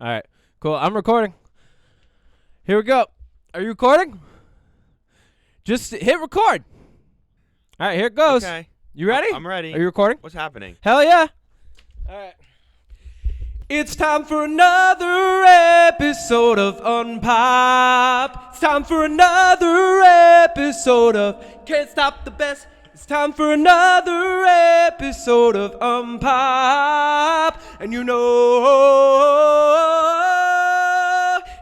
All right, cool. I'm recording. Here we go. Are you recording? Just hit record. All right, here it goes. Okay. You ready? I'm ready. Are you recording? What's happening? Hell yeah. All right. It's time for another episode of UnPop. It's time for another episode of Can't Stop the Best. It's time for another episode of UnPop. And you know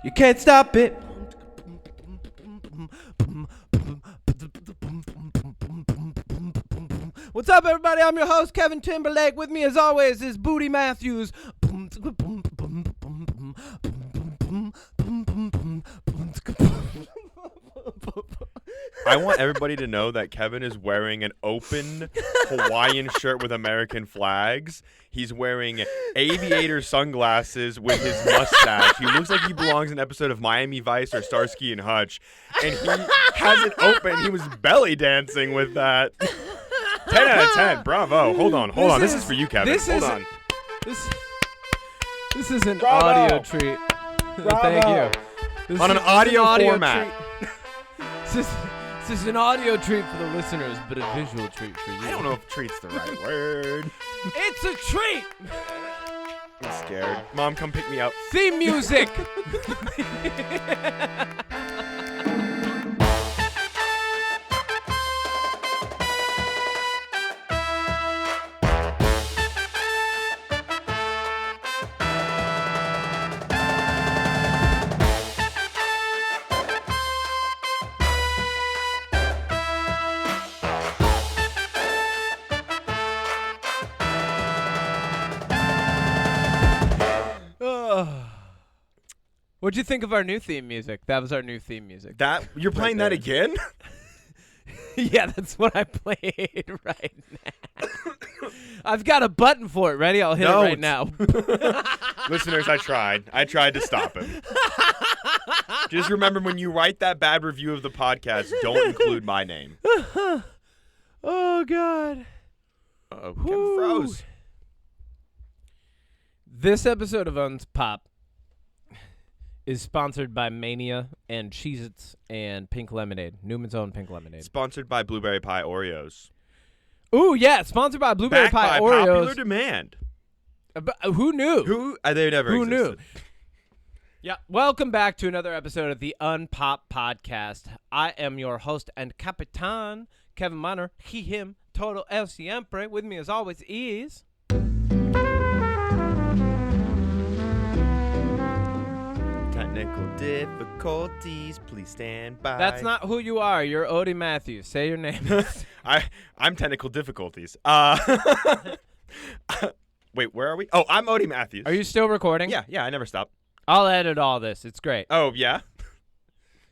you can't stop it. What's up, everybody? I'm your host, Kevin Timberlake. With me, as always, is Booty Matthews. I want everybody to know that Kevin is wearing an open Hawaiian shirt with American flags. He's wearing aviator sunglasses with his mustache. He looks like he belongs in an episode of Miami Vice or Starsky and Hutch. And he has it open. He was belly dancing with that. 10 out of 10. Bravo. Hold on. This is for you, Kevin. Hold on. This is an Bravo. audio treat. Thank you. On an audio format. This is an audio treat for the listeners, but a visual treat for you. I don't know if treat's the right word. It's a treat. I'm scared. Mom, come pick me up. Theme music. What'd you think of our new theme music? That was our new theme music. That you're playing that again? Yeah, that's what I played right now. I've got a button for it. Ready? I'll hit it right now. Listeners, I tried to stop him. Just remember, when you write that bad review of the podcast, don't include my name. Oh, God. Uh-oh, Kevin froze. This episode of UnPop is sponsored by Mania and Cheez-Its and Pink Lemonade. Newman's Own Pink Lemonade. Sponsored by Blueberry Pie Oreos. Ooh, yeah, sponsored by Blueberry Backed Pie by Oreos. popular demand. Who knew? They never Who existed. knew? Yeah, welcome back to another episode of the UnPop Podcast. I am your host and Capitan, Kevin Miner. He, him, todo el siempre. With me as always is... Technical difficulties, please stand by. That's not who you are. You're Odie Matthews. Say your name. I'm technical difficulties. Wait, where are we? Oh, I'm Odie Matthews. Are you still recording? Yeah, I never stop. I'll edit all this. It's great. Oh, yeah?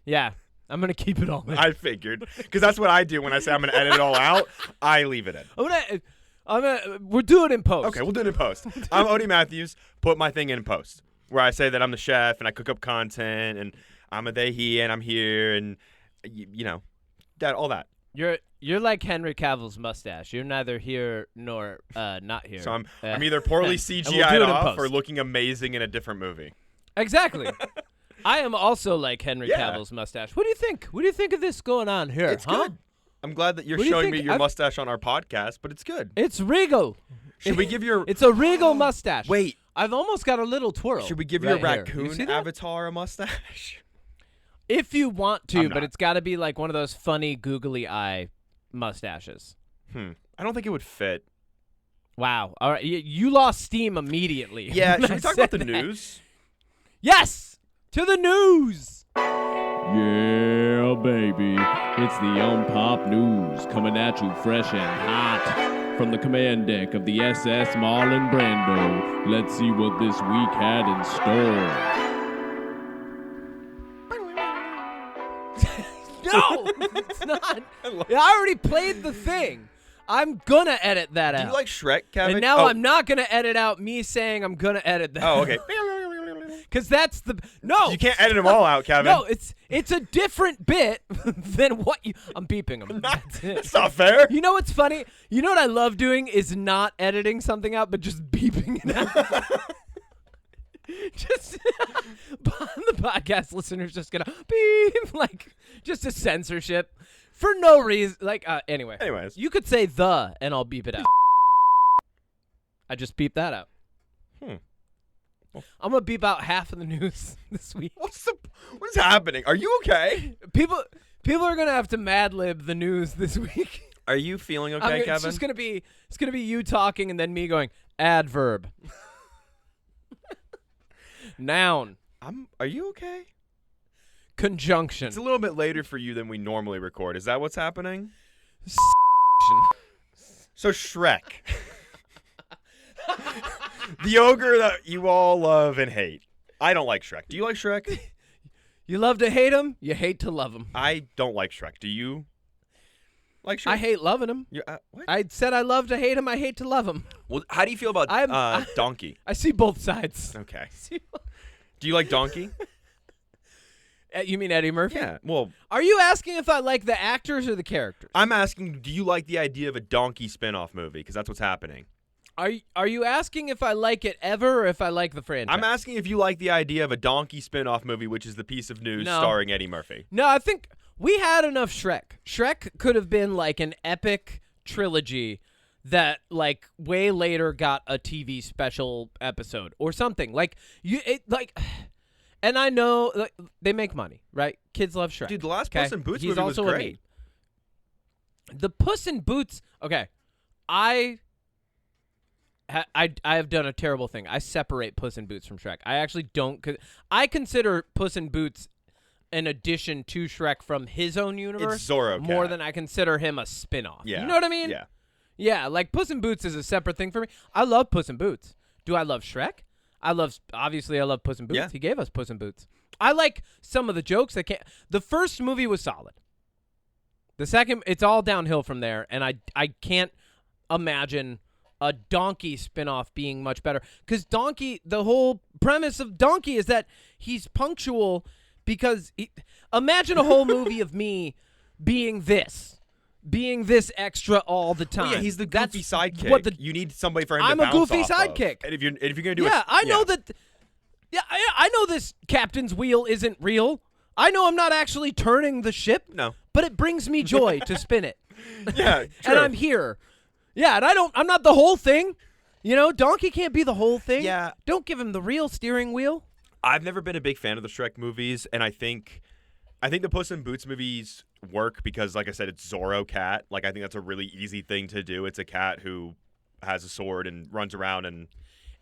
Yeah, I'm going to keep it all in. I figured. Because that's what I do when I say I'm going to edit it all out. I leave it in. We'll do it in post. Okay, we'll do it in post. I'm Odie Matthews. Put my thing in post. Where I say that I'm the chef and I cook up content and I'm a they, he, and I'm here and, you know, that all that. You're like Henry Cavill's mustache. You're neither here nor not here. So I'm either poorly CGI'd off or looking amazing in a different movie. Exactly. I am also like Henry Cavill's mustache. What do you think? What do you think of this going on here? It's good. I'm glad that you're showing me your mustache on our podcast, but it's good. It's regal. Should we give your... It's a regal mustache. Wait. I've almost got a little twirl. Should we give your raccoon avatar a mustache? If you want to, but it's got to be like one of those funny googly eye mustaches. I don't think it would fit. Wow. All right. You lost steam immediately. Yeah. Should we talk about the news? Yes. To the news. Yeah, baby. It's the UnPop News coming at you fresh and hot. From the command deck of the SS Marlon Brando, let's see what this week had in store. No, it's not. I already played the thing. I'm gonna edit that out. Do you like Shrek, Kevin? And now I'm not gonna edit out me saying I'm gonna edit that. Oh, okay. Because that's the no. You can't edit them all out, Kevin. No, it's a different bit than what you. I'm beeping them. That's it. That's not fair. You know what's funny? You know what I love doing is not editing something out, but just beeping it out. Just the podcast listeners just gonna beep, like just a censorship for no reason. Like anyways, you could say the and I'll beep it out. I just beep that out. I'm gonna beep out half of the news this week. What's happening? Are you okay? People are gonna have to Mad Lib the news this week. Are you feeling okay, Kevin? It's just gonna be you talking and then me going adverb. Noun. Are you okay? Conjunction. It's a little bit later for you than we normally record. Is that what's happening? So Shrek. The ogre that you all love and hate. I don't like Shrek. Do you like Shrek? You love to hate him, you hate to love him. I don't like Shrek. Do you like Shrek? I hate loving him. What? I said I love to hate him, I hate to love him. Well, how do you feel about Donkey? I see both sides. Okay. Do you like Donkey? You mean Eddie Murphy? Yeah. Well, are you asking if I like the actors or the characters? I'm asking, do you like the idea of a Donkey spinoff movie? Because that's what's happening. Are you asking if I like it ever or if I like the franchise? I'm asking if you like the idea of a Donkey spinoff movie, which is the piece of news starring Eddie Murphy. No, I think we had enough Shrek. Shrek could have been like an epic trilogy that like way later got a TV special episode or something. And I know like, they make money, right? Kids love Shrek. Dude, the last Puss in Boots movie was great. The Puss in Boots. Okay, I have done a terrible thing. I separate Puss in Boots from Shrek. I actually don't. I consider Puss in Boots an addition to Shrek from his own universe. It's Zorro more Cat. than I consider him a spinoff. Yeah. You know what I mean? Yeah. Yeah, like Puss in Boots is a separate thing for me. I love Puss in Boots. Do I love Shrek? Obviously I love Puss in Boots. Yeah. He gave us Puss in Boots. I like some of the jokes that can't. The first movie was solid. The second, it's all downhill from there, and I can't imagine a Donkey spinoff being much better. Because Donkey, the whole premise of Donkey is that he's punctual because imagine a whole movie of me being this extra all the time. Well, yeah, he's the goofy sidekick. You need somebody for him to bounce I'm a goofy off sidekick. Of. And if you're gonna do it, I know that. Yeah, I know this captain's wheel isn't real. I know I'm not actually turning the ship. No, but it brings me joy to spin it. Yeah, true. And I'm here. Yeah, and I'm not the whole thing. You know, Donkey can't be the whole thing. Yeah. Don't give him the real steering wheel. I've never been a big fan of the Shrek movies, and I think the Puss in Boots movies work because, like I said, it's Zorro Cat. Like, I think that's a really easy thing to do. It's a cat who has a sword and runs around and...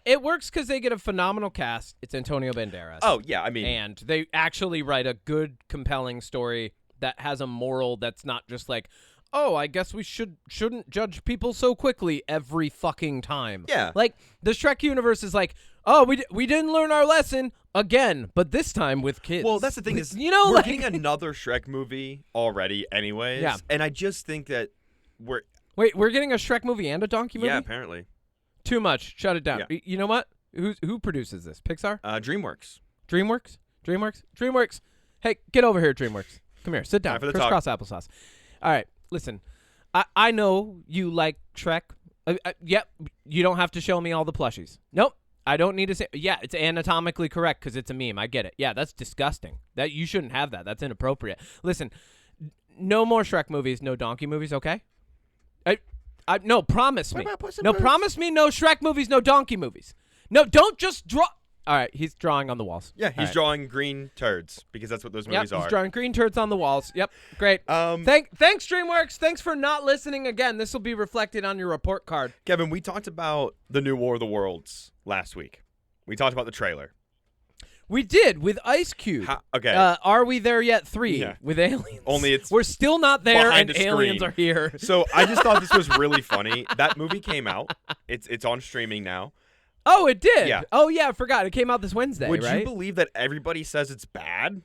It works because they get a phenomenal cast. It's Antonio Banderas. Oh, yeah, I mean... And they actually write a good, compelling story that has a moral that's not just like, oh, I guess we shouldn't judge people so quickly every fucking time. Yeah. Like, the Shrek universe is like, oh, we didn't learn our lesson again, but this time with kids. Well, that's the thing is, we're getting another Shrek movie already anyways. Yeah. And I just think that we're... Wait, we're getting a Shrek movie and a Donkey movie? Yeah, apparently. Too much. Shut it down. Yeah. You know what? Who produces this? Pixar? DreamWorks. DreamWorks? Hey, get over here, DreamWorks. Come here. Sit down. Crisscross applesauce. All right, listen. I know you like Shrek. Yep, you don't have to show me all the plushies. Nope. I don't need to say. Yeah, it's anatomically correct because it's a meme. I get it. Yeah, that's disgusting. That you shouldn't have that. That's inappropriate. Listen, no more Shrek movies, no Donkey movies, okay? No, promise me. No, promise me no Shrek movies, no Donkey movies. No, don't just draw. All right, he's drawing on the walls. Yeah, he's drawing green turds because that's what those movies are. He's drawing green turds on the walls. Yep, great. Thanks, DreamWorks. Thanks for not listening again. This will be reflected on your report card. Kevin, we talked about the new War of the Worlds last week. We talked about the trailer. We did with Ice Cube. Okay. Are we there yet? 3 with aliens. Only we're still not there, and a aliens screen. are here. So I just thought this was really funny. That movie came out. It's on streaming now. Oh, it did. Yeah. Oh, yeah. I forgot. It came out this Wednesday. Would right? you believe that everybody says it's bad?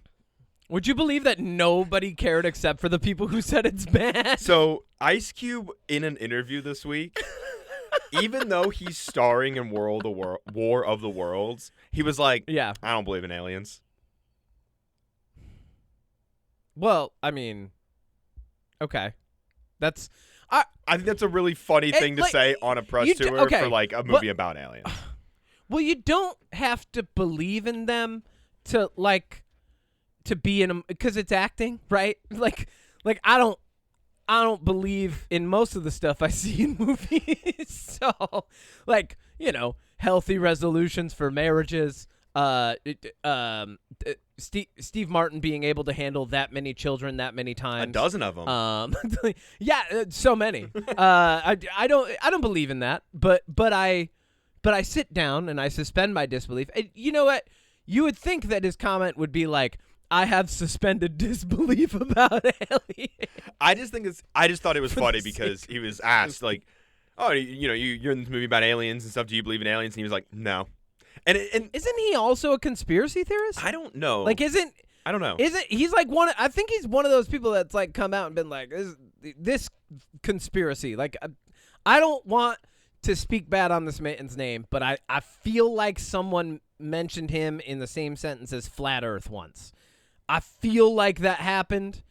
Would you believe that nobody cared except for the people who said it's bad? So Ice Cube in an interview this week. Even though he's starring in War of the Worlds, he was like, "Yeah, I don't believe in aliens." Well, I mean, okay, that's. I think that's a really funny thing to say on a press tour for like a movie about aliens. Well, you don't have to believe in them to be in them because it's acting, right? Like I don't believe in most of the stuff I see in movies. So, like, healthy resolutions for marriages. Steve Martin being able to handle that many children that many times. A dozen of them. Yeah, so many. I don't believe in that, but I sit down and I suspend my disbelief. And you know what? You would think that his comment would be like, I have suspended disbelief about aliens. I just thought it was funny because he was asked like, "Oh, you're in this movie about aliens and stuff. Do you believe in aliens?" And he was like, "No." And isn't he also a conspiracy theorist? I don't know. Like, I don't know. He's like I think he's one of those people that's like come out and been like, this conspiracy. Like, I don't want to speak bad on this man's name, but I feel like someone mentioned him in the same sentence as Flat Earth once. I feel like that happened.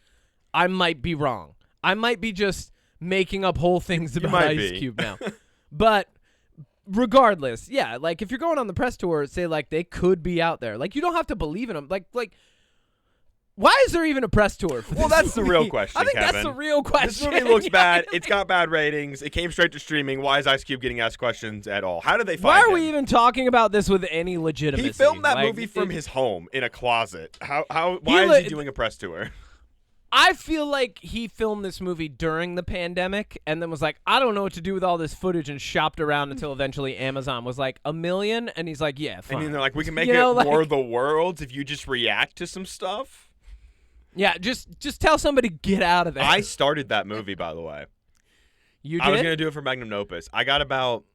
I might be wrong. I might be just making up whole things about Ice Cube now. But regardless, yeah, like if you're going on the press tour, say like they could be out there. Like you don't have to believe in them. Like why is there even a press tour for this that's movie? the real question, I think Kevin. that's the real question. This movie looks bad. It's got bad ratings. It came straight to streaming. Why is Ice Cube getting asked questions at all? How did they find Why are him? we even talking about this with any legitimacy? He filmed that movie from his home in a closet. Why is he doing a press tour? I feel like he filmed this movie during the pandemic and then was like, I don't know what to do with all this footage, and shopped around until eventually Amazon was like, $1 million, and he's like, yeah, fine. And then they're like, we can make it War of the Worlds if you just react to some stuff. Yeah, just tell somebody get out of there. I started that movie, by the way. You did? I was going to do it for Magnum Opus. I got about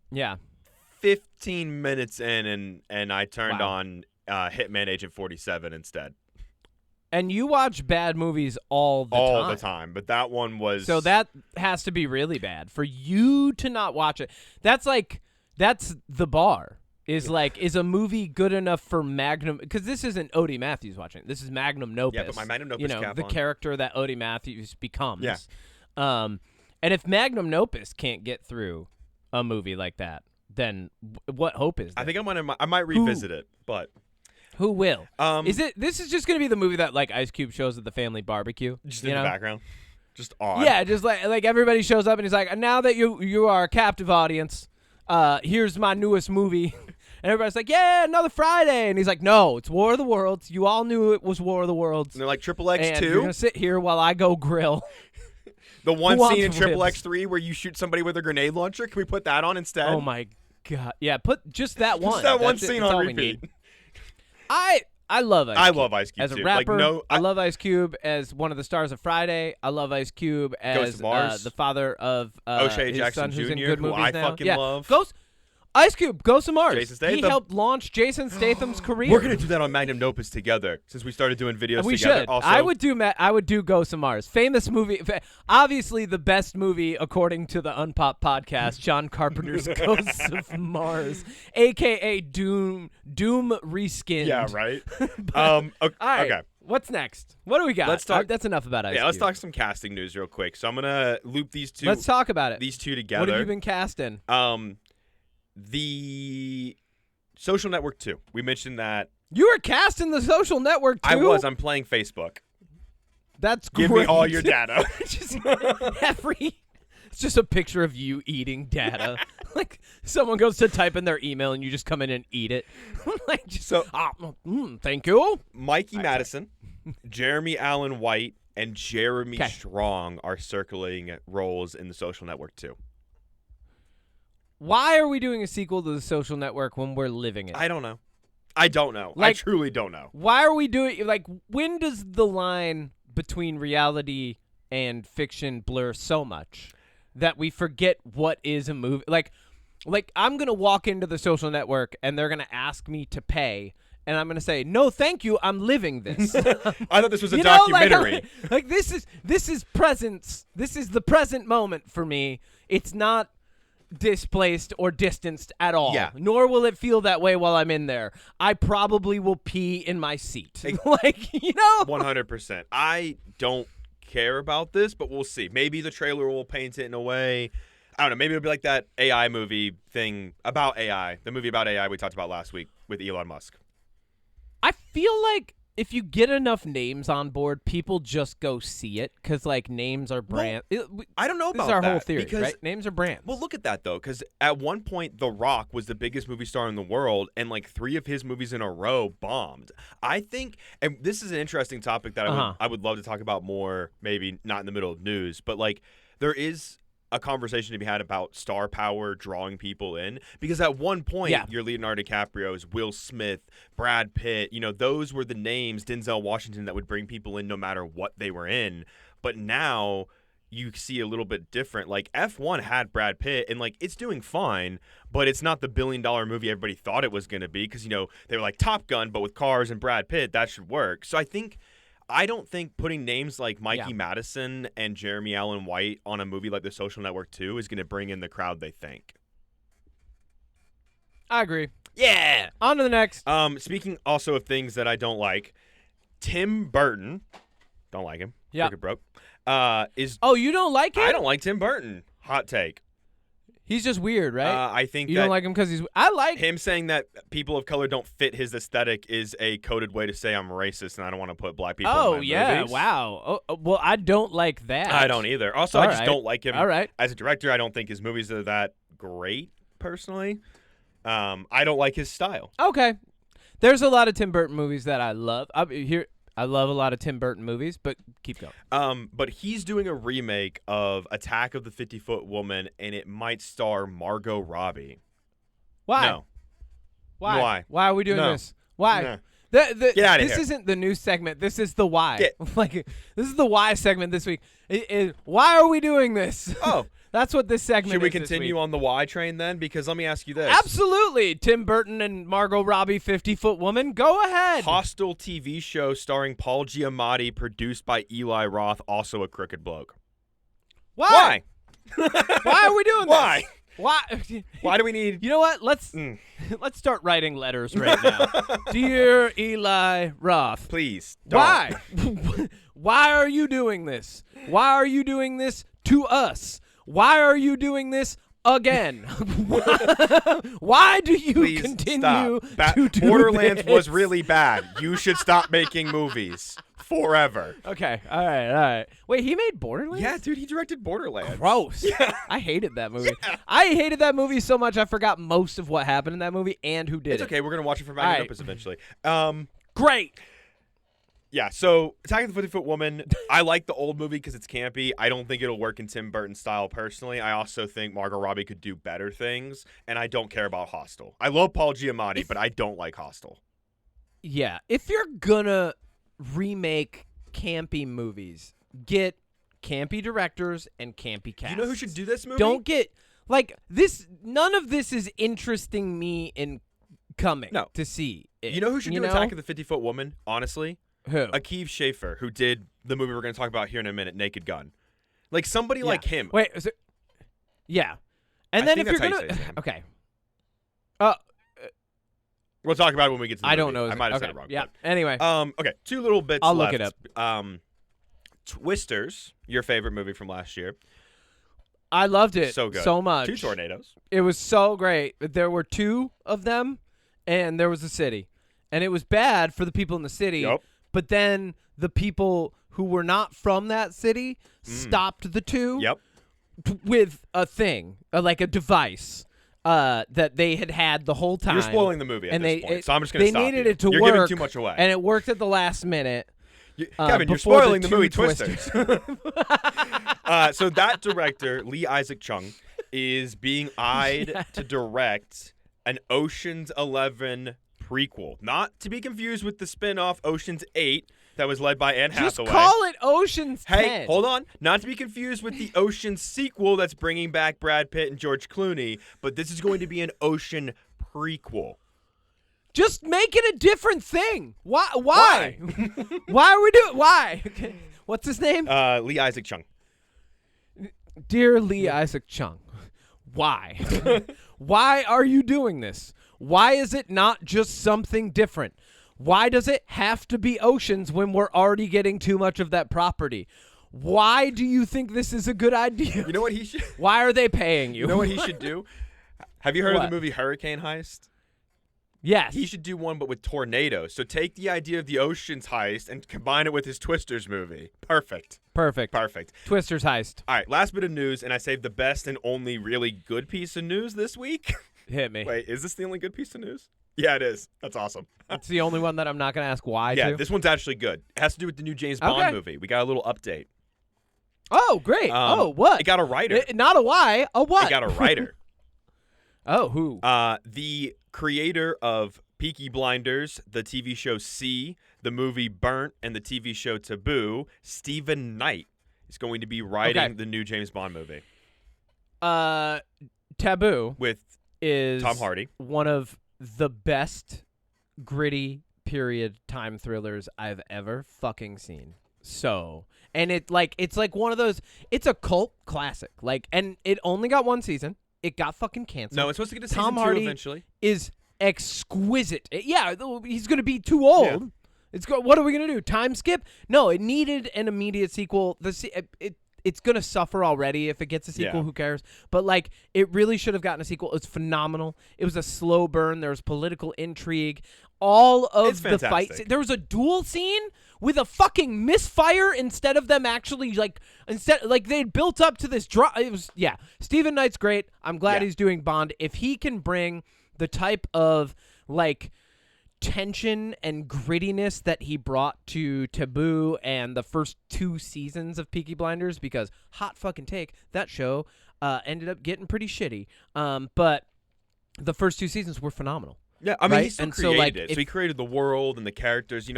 15 minutes in, and I turned on Hitman Agent 47 instead. And you watch bad movies all the time. But that one was... So that has to be really bad for you to not watch it. That's the bar. Is a movie good enough for Magnum? Because this isn't Odie Matthews watching it. This is Magnum Opus. Yeah, but my Magnum Opus cap the on. character that Odie Matthews becomes. Yeah. And if Magnum Opus can't get through a movie like that, then what hope is there? I think I might revisit it, but... Who will? This is just going to be the movie that like Ice Cube shows at the family barbecue? Just in the background? Just odd. Yeah, just like everybody shows up and he's like, now that you are a captive audience, here's my newest movie. And everybody's like, yeah, another Friday. And he's like, no, it's War of the Worlds. You all knew it was War of the Worlds. And they're like, Triple X2? And you're going to sit here while I go grill. The one scene in Triple X3 where you shoot somebody with a grenade launcher, can we put that on instead? Oh, my God. Yeah, put just that one. Just that one scene on repeat. I love Ice Cube. I love Ice Cube as a too. rapper. I love Ice Cube as one of the stars of Friday. I love Ice Cube as the father of O'Shea his Jackson son, who's in Jr., good who movies I now. fucking love. Ice Cube, Ghost of Mars. Jason Statham. He helped launch Jason Statham's career. We're gonna do that on Magnum Opus together since we started doing videos we together. Should. Also, I would do Ghost of Mars. Famous movie. Obviously, the best movie according to the UnPop podcast. John Carpenter's Ghosts of Mars, aka Doom reskinned. Yeah, right. All right. Okay. What's next? What do we got? Let's talk. That's enough about Ice Cube. Let's talk some casting news real quick. So I'm gonna loop these two. Let's talk about it. These two together. What have you been casting? The Social Network 2. We mentioned that. You were casting the Social Network 2? I was. I'm playing Facebook. That's great. Give me all your data. It's just a picture of you eating data. Like someone goes to type in their email and you just come in and eat it. Like just, thank you. Mikey Madison, Jeremy Allen White, and Jeremy Strong are circling roles in the Social Network 2. Why are we doing a sequel to the Social Network when we're living it? I don't know. I truly don't know. Why are we doing when does the line between reality and fiction blur so much that we forget what is a movie? Like I'm going to walk into the Social Network and they're going to ask me to pay and I'm going to say, "No, thank you. I'm living this." I thought this was a documentary. This is presence. This is the present moment for me. It's not displaced or distanced at all. Yeah. Nor will it feel that way while I'm in there. I probably will pee in my seat. 100%. I don't care about this, but we'll see. Maybe the trailer will paint it in a way. I don't know. Maybe it'll be like that AI movie thing about AI. The movie about AI we talked about last week with Elon Musk. I feel like if you get enough names on board, people just go see it because, like, names are brand. I don't know This about is our that whole theory, because, right? Names are brands. well, look at that, though, because at one point, The Rock was the biggest movie star in the world, and, like, 3 of his movies in a row bombed. I think, and this is an interesting topic that I would love to talk about more, maybe not in the middle of news, but, like, there is a conversation to be had about star power drawing people in, because at one point your Leonardo DiCaprio's, Will Smith, Brad Pitt, those were the names, Denzel Washington, that would bring people in no matter what they were in. But now you see a little bit different. Like F1 had Brad Pitt, and like it's doing fine, but it's not the $1 billion movie everybody thought it was going to be, because they were like Top Gun but with cars and Brad Pitt, that should work. So I don't think putting names like Mikey Madison and Jeremy Allen White on a movie like The Social Network 2 is going to bring in the crowd they think. I agree. Yeah. On to the next. Speaking also of things that I don't like, Tim Burton, don't like him. Yeah. Crooked broke. Is Oh, you don't like him? I don't like Tim Burton. Hot take. He's just weird, right? I think you that don't like him because he's. I like him saying that people of color don't fit his aesthetic is a coded way to say I'm racist and I don't want to put black people in my movies. Wow. Oh, well, I don't like that. I don't either. Also, I just don't like him. All right. As a director, I don't think his movies are that great, personally. I don't like his style. Okay. There's a lot of Tim Burton movies that I love. I love a lot of Tim Burton movies, but keep going. But he's doing a remake of Attack of the 50-Foot Woman, and it might star Margot Robbie. Why? No. Why? Why are we doing this? Why? No. Get out of this here. isn't the news segment. This is the why. This is the why segment this week. Why are we doing this? Oh. That's what this segment is. Should we continue on the why train then? Because let me ask you this. Absolutely. Tim Burton and Margot Robbie, 50-Foot Woman. Go ahead. Hostile TV show starring Paul Giamatti, produced by Eli Roth, also a crooked bloke. Why? Why are we doing Why? this? Why? Why do we need... You know what? Let's start writing letters right now. Dear Eli Roth. Please, don't. Why? Why are you doing this? Why are you doing this to us? Why are you doing this again? Why do you Please continue stop. to do Borderlands this? was really bad. You should stop making movies. Forever. Okay. All right. Wait, he made Borderlands? Yeah, dude, he directed Borderlands. Gross. Yeah. I hated that movie. Yeah. I hated that movie so much I forgot most of what happened in that movie and who did It's it. okay. We're going to watch it for All right. Magnum eventually. Great. Yeah, so Attack of the 50-Foot Woman, I like the old movie because it's campy. I don't think it'll work in Tim Burton style personally. I also think Margot Robbie could do better things, and I don't care about Hostel. I love Paul Giamatti, but I don't like Hostel. Yeah, if you're gonna remake campy movies, get campy directors and campy casts. You know who should do this movie? Don't get like this. None of this is interesting me in coming to see it. You know who should do Attack of the 50-Foot Woman, honestly? Who? Akiva Schaffer, who did the movie we're going to talk about here in a minute, Naked Gun. Like, somebody like him. Wait, is it? Yeah. And then if you're going to... Okay. We'll talk about it when we get to the movie. I don't know. I might have said it wrong. Yeah. But. Anyway. Okay, 2 little bits I'll left. look it up. Twisters, your favorite movie from last year. I loved it so good. So much. 2 tornadoes. It was so great. There were 2 of them, and there was a city. And it was bad for the people in the city. Yep. But then the people who were not from that city stopped the 2 with a thing, like a device that they had the whole time. You're spoiling the movie at this point, so I'm just going to stop They needed you. it to You're work. giving too much away. And it worked at the last minute. Kevin, you're before spoiling the movie Twisters. So that director, Lee Isaac Chung, is being eyed to direct an Ocean's 11 prequel, not to be confused with the spin-off Ocean's 8 that was led by Anne Hathaway. Just call it Ocean's 10. Hey, hold on. Not to be confused with the Ocean sequel that's bringing back Brad Pitt and George Clooney, but this is going to be an Ocean prequel. Just make it a different thing. Why? Why are we doing? Why? What's his name? Lee Isaac Chung. Dear Lee Isaac Chung, why? Why are you doing this? Why is it not just something different? Why does it have to be oceans when we're already getting too much of that property? Why do you think this is a good idea? You know what he should? Why are they paying you? You know what he should do? Have you heard of What? the movie Hurricane Heist? Yes. He should do one, but with tornadoes. So take the idea of the Ocean's Heist and combine it with his Twisters movie. Perfect. Perfect. Twister's heist. All right, last bit of news, and I saved the best and only really good piece of news this week. Hit me. Wait, is this the only good piece of news? Yeah, it is. That's awesome. It's the only one that I'm not going to ask why Yeah, to. this one's actually good. It has to do with the new James Bond Okay. movie. We got a little update. Oh, great. What? It got a writer. Not a why. A what? It got a writer. Oh, who? The creator of Peaky Blinders, the TV show C, the movie Burnt, and the TV show Taboo, Stephen Knight is going to be writing the new James Bond movie. Taboo with is Tom Hardy. One of the best gritty period time thrillers I've ever fucking seen. And it's like one of those, it's a cult classic. And it only got one season. It got fucking canceled. No, it's supposed to get a season Tom 2 Hardy eventually. Is exquisite. Yeah, he's going to be too old. Yeah. What are we going to do? Time skip? No, it needed an immediate sequel. It's going to suffer already if it gets a sequel. Who cares? But it really should have gotten a sequel. It was phenomenal. It was a slow burn. There was political intrigue. All of the fights. There was a duel scene with a fucking misfire instead of them actually they'd built up to this draw. It was Stephen Knight's great. I'm glad he's doing Bond. If he can bring the type of tension and grittiness that he brought to Taboo and the first 2 seasons of Peaky Blinders, because hot fucking take, that show ended up getting pretty shitty. But the first 2 seasons were phenomenal. Yeah, I mean, right? he still created it. So he created the world and the characters,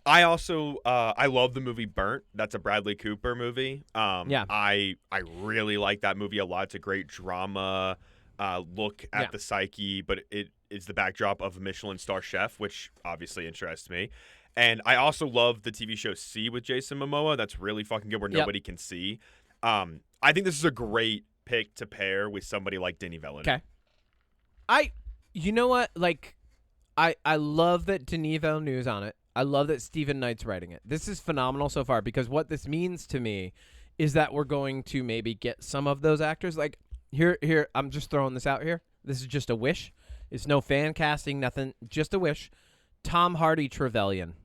I also I love the movie Burnt. That's a Bradley Cooper movie. I really like that movie a lot. It's a great drama look at the psyche, but it is the backdrop of a Michelin star chef, which obviously interests me. And I also love the TV show C with Jason Momoa. That's really fucking good, where nobody can see. I think this is a great pick to pair with somebody like Denis Villeneuve. Okay. You know what? I love that Denis Villeneuve's on it. I love that Stephen Knight's writing it. This is phenomenal so far, because what this means to me is that we're going to maybe get some of those actors. Here, I'm just throwing this out here. This is just a wish. It's no fan casting, nothing. Just a wish. Tom Hardy Trevelyan.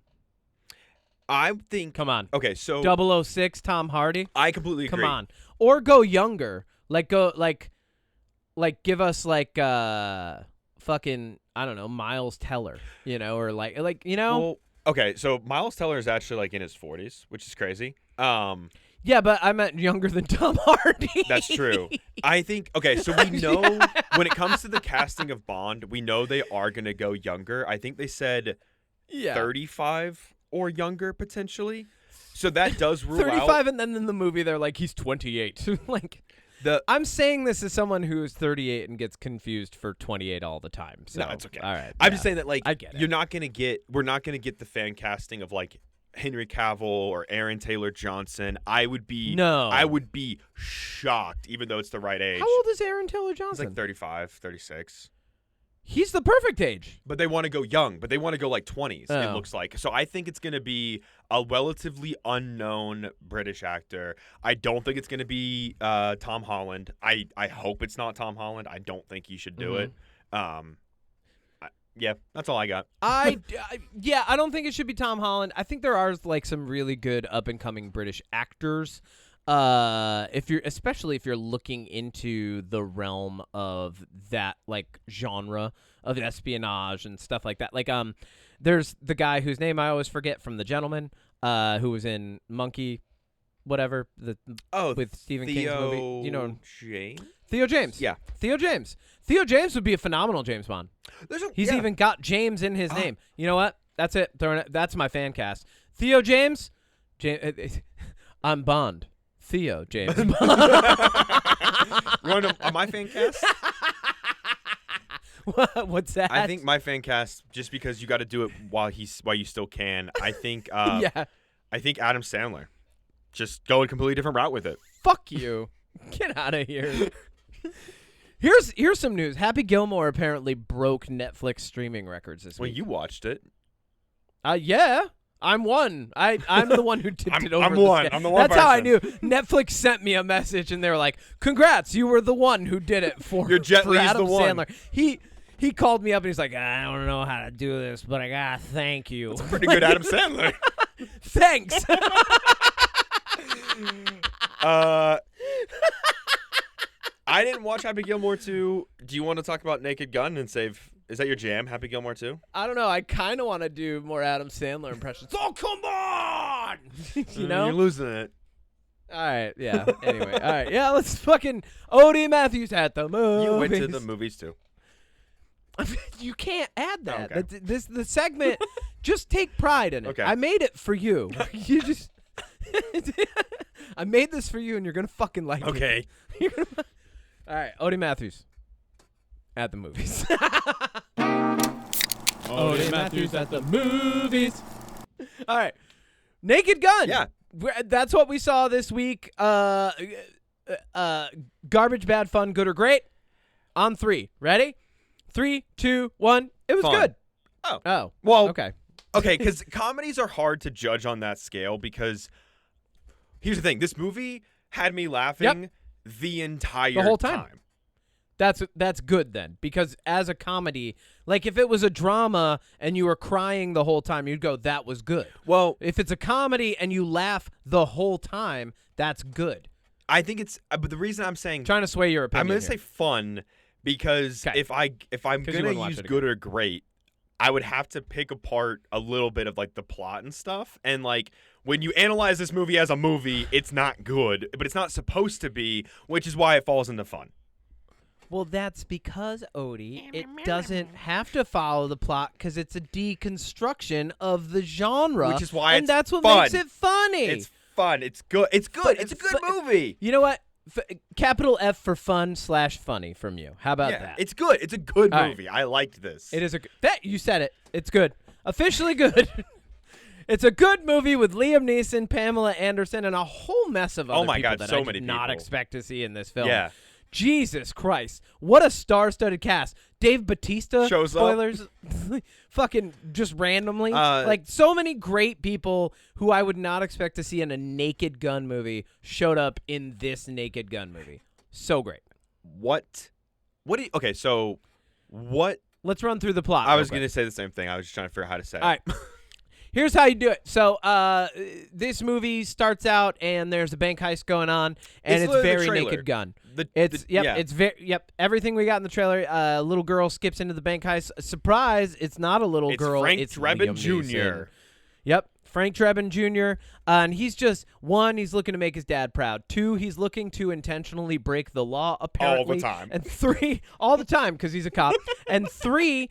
I think. Come on. Okay, so 006 Tom Hardy. I completely agree. Come on. Or go younger. Give us fucking, I don't know, Miles Teller, or Well, okay, so Miles Teller is actually in his 40s, which is crazy. Yeah, but I meant younger than Tom Hardy. That's true. I think, okay, so we know when it comes to the casting of Bond, we know they are going to go younger. I think they said 35 or younger potentially. So that does rule 35, out. and then in the movie they're he's 28. I'm saying this as someone who is 38 and gets confused for 28 all the time. So no, it's okay. All right. I'm just saying that I get it. we're not going to get the fan casting of Henry Cavill or Aaron Taylor Johnson. I would be shocked, even though it's the right age. How old is Aaron Taylor Johnson? He's 35, 36. He's the perfect age. But they want to go young, but they want to go 20s, Oh. it looks like. So I think it's going to be a relatively unknown British actor. I don't think it's going to be Tom Holland. I hope it's not Tom Holland. I don't think he should do it. Yeah, that's all I got. I don't think it should be Tom Holland. I think there are some really good up and coming British actors. Especially if you're looking into the realm of that genre of espionage and stuff like that. There's the guy whose name I always forget from The Gentleman, who was in Monkey, whatever, with Stephen King's movie. James? Theo James. Yeah. Theo James. Theo James would be a phenomenal James Bond. He's even got James in his name. You know what? That's it. That's my fan cast. Theo James. I'm Bond. Theo James. You want to my fan cast? What's that? I think my fan cast, just because you got to do it while you still can. I think I think Adam Sandler. Just go a completely different route with it. Fuck you. Get out of here. Here's some news. Happy Gilmore apparently broke Netflix streaming records this Well, week. you watched it. Yeah. I'm one. I'm the one who tipped it over. I'm the one. scale. I'm the one That's how I person. knew. Netflix sent me a message, and they were like, "Congrats, you were the one who did it for, Your Jet for Li's Adam the one." Sandler." He called me up and he's like, "I don't know how to do this, but I gotta thank you." It's pretty good, Adam Sandler. Thanks. I didn't watch Happy Gilmore 2. Do you want to talk about Naked Gun and save? Is that your jam, Happy Gilmore 2? I don't know. I kind of want to do more Adam Sandler impressions. Oh, come on! You know? You're losing it. All right, yeah. Anyway, all right. Yeah, let's fucking Odie Matthews at the movies. You went to the movies, too. You can't add that. Okay. The segment, just take pride in it. Okay. I made it for you. You just... I made this for you, and you're going to fucking like it. Okay. All right, Odie Matthews at the movies. Odie Matthews at the movies. All right. Naked Gun. Yeah. That's what we saw this week. Garbage, bad, fun, good, or great. On 3. Ready? 3, 2, 1. It was Fun. good. Oh. Well, Okay. okay, because comedies are hard to judge on that scale because here's the thing. This movie had me laughing the entire The whole time. That's good then, because as a comedy, like if it was a drama and you were crying the whole time, you'd go, that was good. Well, If it's a comedy and you laugh the whole time, that's good. I think it's but the reason I'm saying Trying to sway your opinion. I'm going to here. say fun because 'Kay. if I'm 'Cause you going wouldn't to watch use it good or great, I would have to pick apart a little bit of like the plot and stuff. And like when you analyze this movie as a movie, it's not good, but it's not supposed to be, which is why it falls into fun. Well, that's because, Odie, it doesn't have to follow the plot because it's a deconstruction of the genre. Which is why and it's that's what fun. makes it funny. It's fun. It's good. It's good. But It's a it's good fu- movie. You know what? Capital F for fun/funny from you. How about Yeah, that? it's good. It's a good All right. movie. I liked this. It is a that you said it. It's good. Officially good. It's a good movie with Liam Neeson, Pamela Anderson, and a whole mess of other Oh my people God, that so I did many not people. expect to see in this film. Yeah. Jesus Christ. What a star-studded cast. Dave Bautista. Shows up. spoilers, fucking just randomly. Like so many great people who I would not expect to see in a Naked Gun movie showed up in this Naked Gun movie. So great. What do you, okay, so what Let's run through the plot. I real was quick. going to say the same thing. I was just trying to figure out how to say it. All right. Here's how you do it. So this movie starts out and there's a bank heist going on, and it's literally the very trailer. Naked Gun. It's Everything we got in the trailer. A little girl skips into the bank heist. Surprise! It's not a little It's girl. Frank it's Drebin Liam Neeson. Jr. Yep, Frank Drebin Jr. And he's just, 1, he's looking to make his dad proud. 2, he's looking to intentionally break the law, apparently. time. And 3, all the time, because he's a cop. And 3,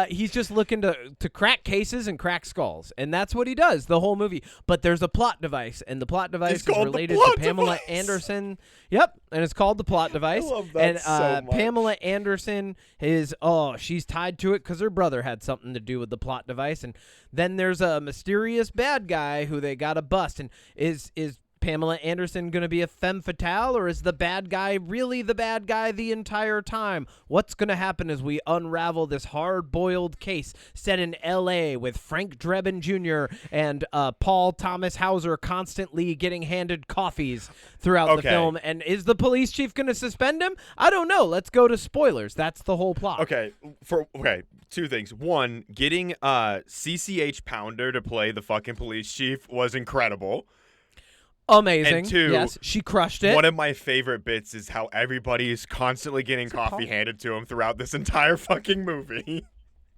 he's just looking to crack cases and crack skulls. And that's what he does the whole movie. But there's a plot device, and the plot device is called the related plot to Pamela device. Anderson. Yep, and it's called the plot device. love that and so much. Pamela Anderson is, she's tied to it because her brother had something to do with the plot device. And then there's a mysterious bad guy who they got to bust. And is Pamela Anderson going to be a femme fatale, or is the bad guy really the bad guy the entire time? What's going to happen as we unravel this hard-boiled case set in L.A. with Frank Drebin Jr. and Paul Thomas Hauser constantly getting handed coffees throughout the Okay. film? And is the police chief going to suspend him? I don't know. Let's go to spoilers. That's the whole plot. Okay, 2 things. 1, getting CCH Pounder to play the fucking police chief was incredible. Amazing. And 2, yes, she crushed it. One of my favorite bits is how everybody is constantly getting coffee handed to him throughout this entire fucking movie.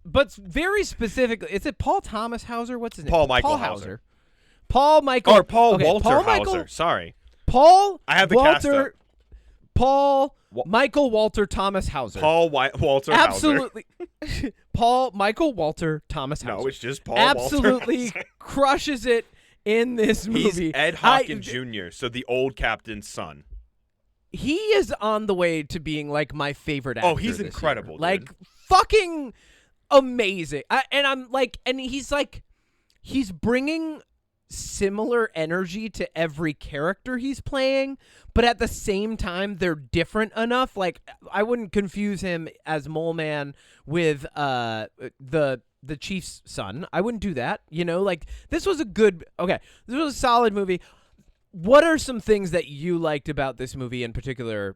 But very specifically, is it Paul Thomas Hauser? What's his name? Paul Michael Paul Hauser. Paul Michael. Or Paul okay, Walter Paul Hauser. Michael, Sorry. Paul. I have the cast Walter. up. Paul Michael Walter Thomas Hauser. Walter Hauser. Absolutely. Paul Michael Walter Thomas Hauser. No, it's just Paul Absolutely Walter Hauser. crushes it in this movie. He's Ed Hawkins Jr., so the old captain's son. He is on the way to being like my favorite actor. Oh, he's this incredible, year. dude. Like fucking amazing. And he's bringing similar energy to every character he's playing, but at the same time they're different enough. Like I wouldn't confuse him as Mole Man with the the chief's son. I wouldn't do that. Like this was this was a solid movie. What are some things that you liked about this movie in particular,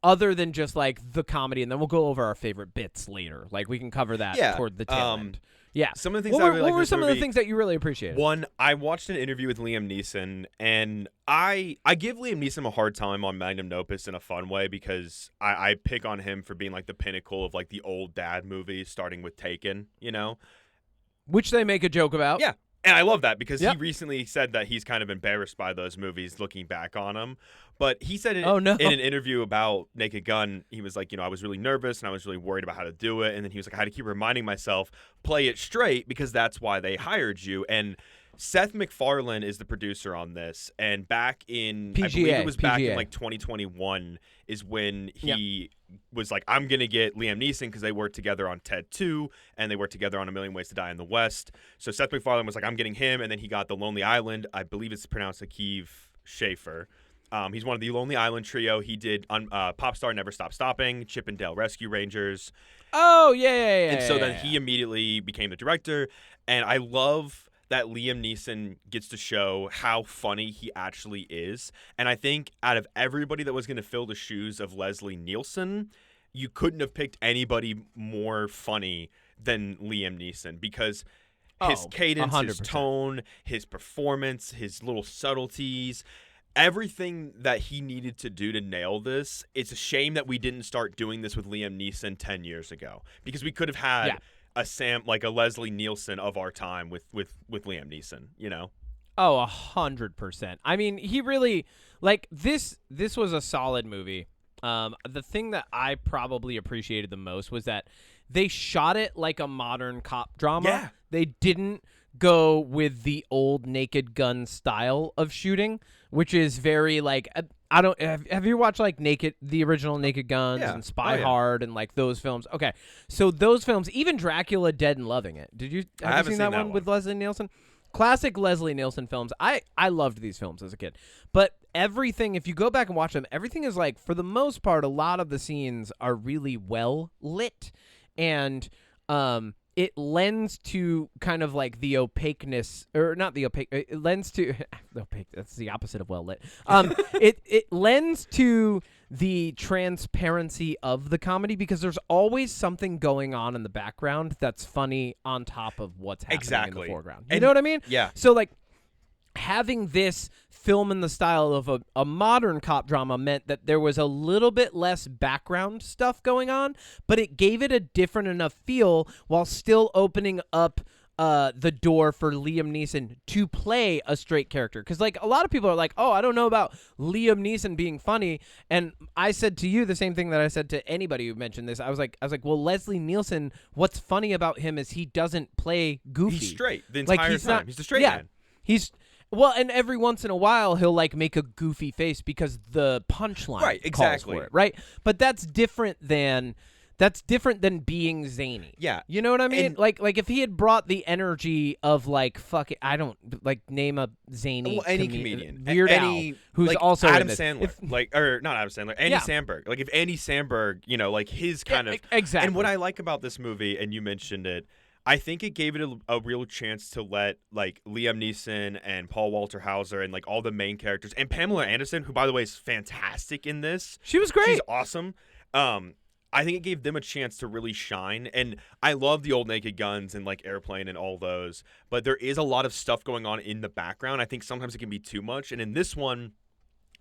other than just like the comedy? And then we'll go over our favorite bits later. Like we can cover that toward the tail end. Yeah. Some of the things what were some of the things that you really appreciated? One, I watched an interview with Liam Neeson, and I give Liam Neeson a hard time on Magnum Opus in a fun way because I pick on him for being like the pinnacle of like the old dad movies, starting with Taken, Which they make a joke about. Yeah. And I love that because he recently said that he's kind of embarrassed by those movies looking back on them. But he said in an interview about Naked Gun, he was like, I was really nervous and I was really worried about how to do it. And then he was like, I had to keep reminding myself, play it straight because that's why they hired you. And Seth MacFarlane is the producer on this. And back in, I believe it was back in like 2021 is when he was like, I'm going to get Liam Neeson because they worked together on Ted 2 and they worked together on A Million Ways to Die in the West. So Seth MacFarlane was like, I'm getting him. And then he got The Lonely Island. I believe it's pronounced Akiva Schaffer. He's one of the Lonely Island trio. He did Popstar Never Stop Stopping, Chip and Dale Rescue Rangers. Oh, yeah. And so then he immediately became the director. And I love that Liam Neeson gets to show how funny he actually is. And I think out of everybody that was going to fill the shoes of Leslie Nielsen, you couldn't have picked anybody more funny than Liam Neeson because his cadence, 100%. His tone, his performance, his little subtleties, everything that he needed to do to nail this. It's a shame that we didn't start doing this with Liam Neeson 10 years ago because we could have had a Leslie Nielsen of our time with Liam Neeson, Oh, 100%. I mean, he really this was a solid movie. The thing that I probably appreciated the most was that they shot it like a modern cop drama. Yeah. They didn't go with the old Naked Gun style of shooting, which is very like have you watched like the original Naked Guns and Spy Hard and like those films? Okay, so those films, even Dracula Dead and Loving It. Have you seen that one with Leslie Nielsen? Classic Leslie Nielsen films. I loved these films as a kid, but everything, if you go back and watch them, everything is like, for the most part, a lot of the scenes are really well lit, and it lends to kind of like the opaqueness, or not the opaque. It lends to opaque. That's the opposite of well lit. It lends to the transparency of the comedy because there's always something going on in the background that's funny on top of what's happening in the foreground. You know what I mean? Yeah. So like, having this film in the style of a modern cop drama meant that there was a little bit less background stuff going on, but it gave it a different enough feel while still opening up the door for Liam Neeson to play a straight character. Because like a lot of people are like, oh, I don't know about Liam Neeson being funny. And I said to you the same thing that I said to anybody who mentioned this. I was like, well, Leslie Nielsen, what's funny about him is he doesn't play goofy. He's straight the entire time. He's a straight man. Well, and every once in a while he'll like make a goofy face because the punchline calls for it, right? But that's different than being zany. Yeah, you know what I mean? And like if he had brought the energy of like fuck it, I don't like name a zany any comedian, Weird Al, who's like also Adam in this. Sandler, or not Adam Sandler, Andy Samberg. Like if Andy Samberg, like his kind of exactly. And what I like about this movie, and you mentioned it, I think it gave it a real chance to let like Liam Neeson and Paul Walter Hauser and like all the main characters, and Pamela Anderson, who by the way is fantastic in this. She was great. She's awesome. I think it gave them a chance to really shine. And I love the old Naked Guns and like Airplane and all those, but there is a lot of stuff going on in the background. I think sometimes it can be too much. And in this one,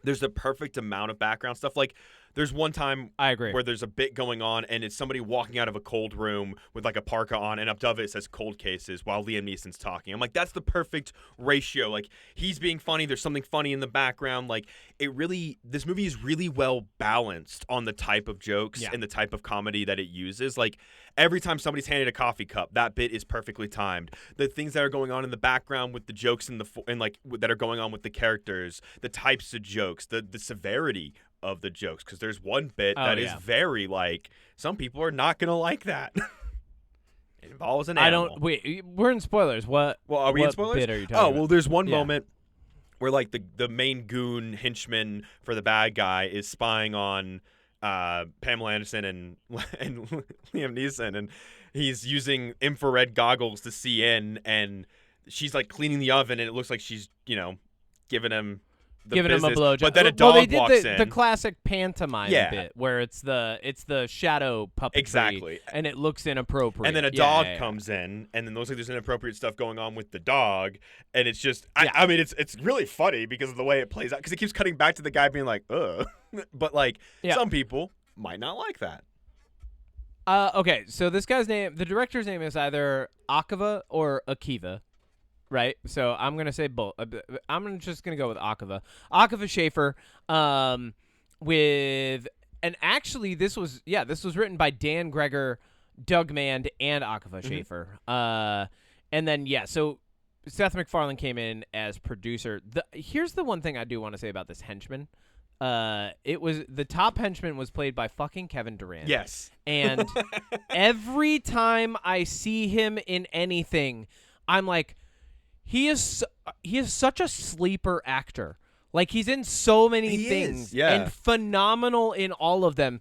there's the perfect amount of background stuff. Like there's one time I agree where there's a bit going on and it's somebody walking out of a cold room with like a parka on, and above it says cold cases while Liam Neeson's talking. I'm like, that's the perfect ratio. Like he's being funny. There's something funny in the background. Like this movie is really well balanced on the type of jokes and the type of comedy that it uses. Like every time somebody's handed a coffee cup, that bit is perfectly timed. The things that are going on in the background with the jokes and that are going on with the characters, the types of jokes, the severity of the jokes, because there's one bit that is very like, some people are not gonna like that. It involves an animal. Wait, we're in spoilers. What? Well, are we in spoilers? Bit are you talking well, there's one moment where like the main goon henchman for the bad guy is spying on Pamela Anderson and Liam Neeson, and he's using infrared goggles to see in, and she's like cleaning the oven, and it looks like she's giving him a blowjob. But then a dog walks in. The classic pantomime bit where it's the shadow puppetry. Exactly. And it looks inappropriate. And then a dog comes in, and then looks like there's inappropriate stuff going on with the dog, and it's just I mean it's really funny because of the way it plays out, because it keeps cutting back to the guy being like, ugh. But like some people might not like that. Okay, so this guy's name, the director's name is either Akiva or Akiva. Right, so I'm gonna say both. I'm just gonna go with Akiva. Akiva Schaffer, and actually this was written by Dan Greger, Doug Mand, and Akiva Schaffer. And then so Seth MacFarlane came in as producer. Here's the one thing I do want to say about this henchman. It was the top henchman was played by fucking Kevin Durant. Yes, and every time I see him in anything, I'm like, he is such a sleeper actor. Like, he's in so many things and phenomenal in all of them.